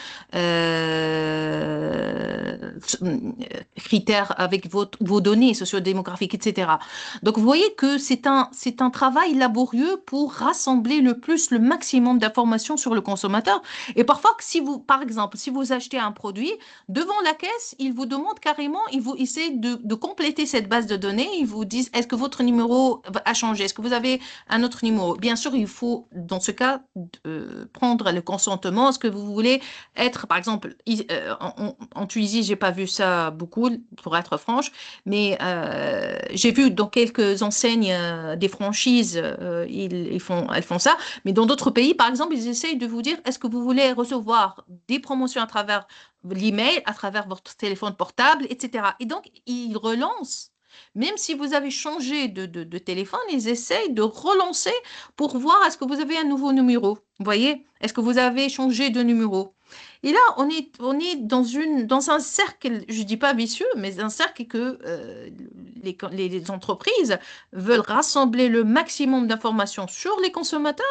critères, avec vos données sociodémographiques, etc. Donc, vous voyez que c'est un travail laborieux pour rassembler le maximum d'informations sur le consommateur. Et parfois, si vous, par exemple, si vous achetez un produit, devant la caisse, ils vous demandent carrément, ils vous essaient de compléter cette base de données. Ils vous disent, est-ce que votre numéro a changé? Est-ce que vous avez un autre numéro? Bien sûr, il faut, dans ce cas, prendre le consentement. Est-ce que vous voulez être, par exemple, en Tunisie, j'ai pas vu ça beaucoup, pour être franche, mais j'ai vu dans quelques enseignes des franchises, elles font ça. Mais dans d'autres pays, par exemple, ils essayent de vous dire, est-ce que vous voulez recevoir des promotions à travers l'email, à travers votre téléphone portable, etc. Et donc, ils relancent. Même si vous avez changé de téléphone, ils essayent de relancer pour voir est-ce que vous avez un nouveau numéro. Vous voyez? Est-ce que vous avez changé de numéro? Et là, on est dans un cercle, je ne dis pas vicieux, mais un cercle que les entreprises veulent rassembler le maximum d'informations sur les consommateurs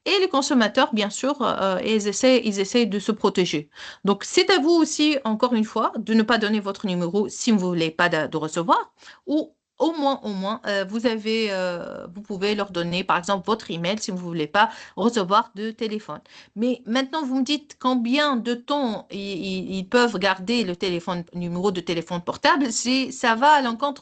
et les consommateurs, bien sûr, ils essaient de se protéger. Donc, c'est à vous aussi, encore une fois, de ne pas donner votre numéro si vous ne voulez pas de recevoir ou vous pouvez leur donner, par exemple, votre email si vous ne voulez pas recevoir de téléphone. Mais maintenant, vous me dites combien de temps ils peuvent garder le numéro de téléphone portable. Ça va à l'encontre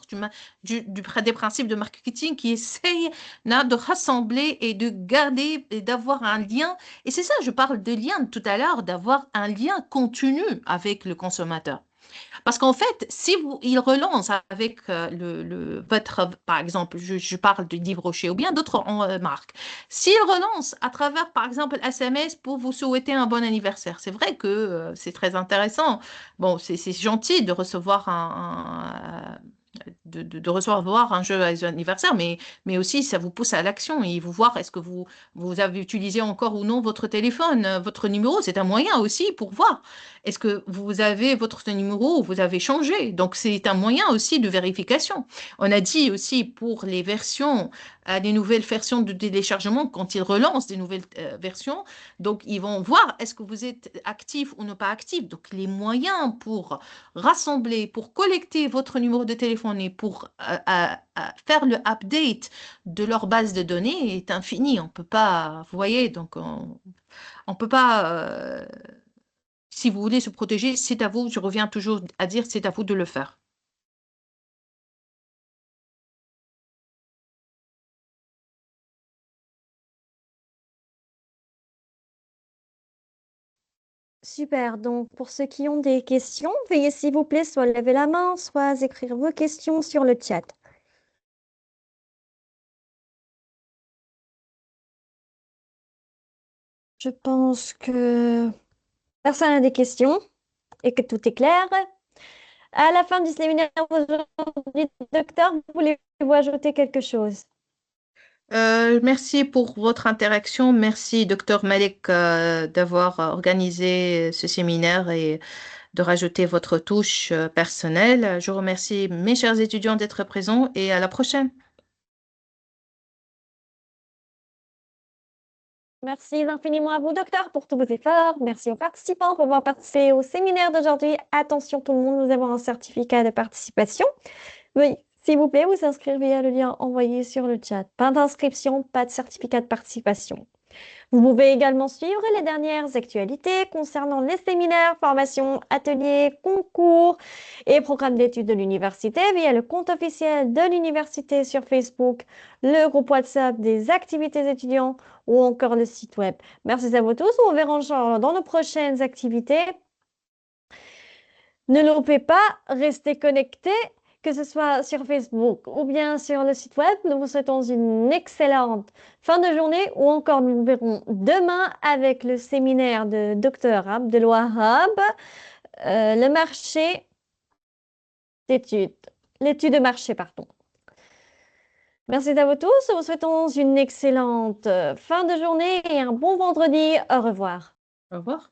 des principes de marketing qui essayent de rassembler et de garder et d'avoir un lien. Et c'est ça, je parle de lien tout à l'heure, d'avoir un lien continu avec le consommateur. Parce qu'en fait, si il relance avec par exemple, je parle de Yves Rocher ou bien d'autres marques, s'il relance à travers, par exemple, SMS pour vous souhaiter un bon anniversaire, c'est vrai que c'est très intéressant. Bon, c'est gentil de recevoir de recevoir un jeu anniversaire, mais aussi ça vous pousse à l'action et vous voir est-ce que vous avez utilisé encore ou non votre téléphone, votre numéro, c'est un moyen aussi pour voir. Est-ce que vous avez votre numéro ou vous avez changé? Donc, c'est un moyen aussi de vérification. On a dit aussi pour les versions, les nouvelles versions de téléchargement, quand ils relancent des nouvelles versions, donc ils vont voir est-ce que vous êtes actif ou non pas actif. Donc, les moyens pour rassembler, pour collecter votre numéro de téléphone et pour faire le update de leur base de données est infini. On peut pas, vous voyez, donc on peut pas. Si vous voulez se protéger, c'est à vous, je reviens toujours à dire, c'est à vous de le faire. Super. Donc, pour ceux qui ont des questions, veuillez s'il vous plaît soit lever la main, soit écrire vos questions sur le chat. Je pense que personne n'a des questions et que tout est clair. À la fin du séminaire aujourd'hui, docteur, voulez-vous ajouter quelque chose? Merci pour votre interaction. Merci, docteur Malek, d'avoir organisé ce séminaire et de rajouter votre touche personnelle. Je remercie mes chers étudiants d'être présents et à la prochaine. Merci infiniment à vous, docteur, pour tous vos efforts. Merci aux participants pour avoir participé au séminaire d'aujourd'hui. Attention tout le monde, nous avons un certificat de participation. Oui, s'il vous plaît, vous inscrivez via le lien envoyé sur le chat. Pas d'inscription, pas de certificat de participation. Vous pouvez également suivre les dernières actualités concernant les séminaires, formations, ateliers, concours et programmes d'études de l'université via le compte officiel de l'université sur Facebook, le groupe WhatsApp des activités étudiants ou encore le site web. Merci à vous tous. On verra ensemble dans nos prochaines activités. Ne loupez pas, restez connectés, que ce soit sur Facebook ou bien sur le site web. Nous vous souhaitons une excellente fin de journée ou encore nous verrons demain avec le séminaire de Dr Abdelwahab, le marché d'études, l'étude de marché, pardon. Merci à vous tous. Nous vous souhaitons une excellente fin de journée et un bon vendredi. Au revoir. Au revoir.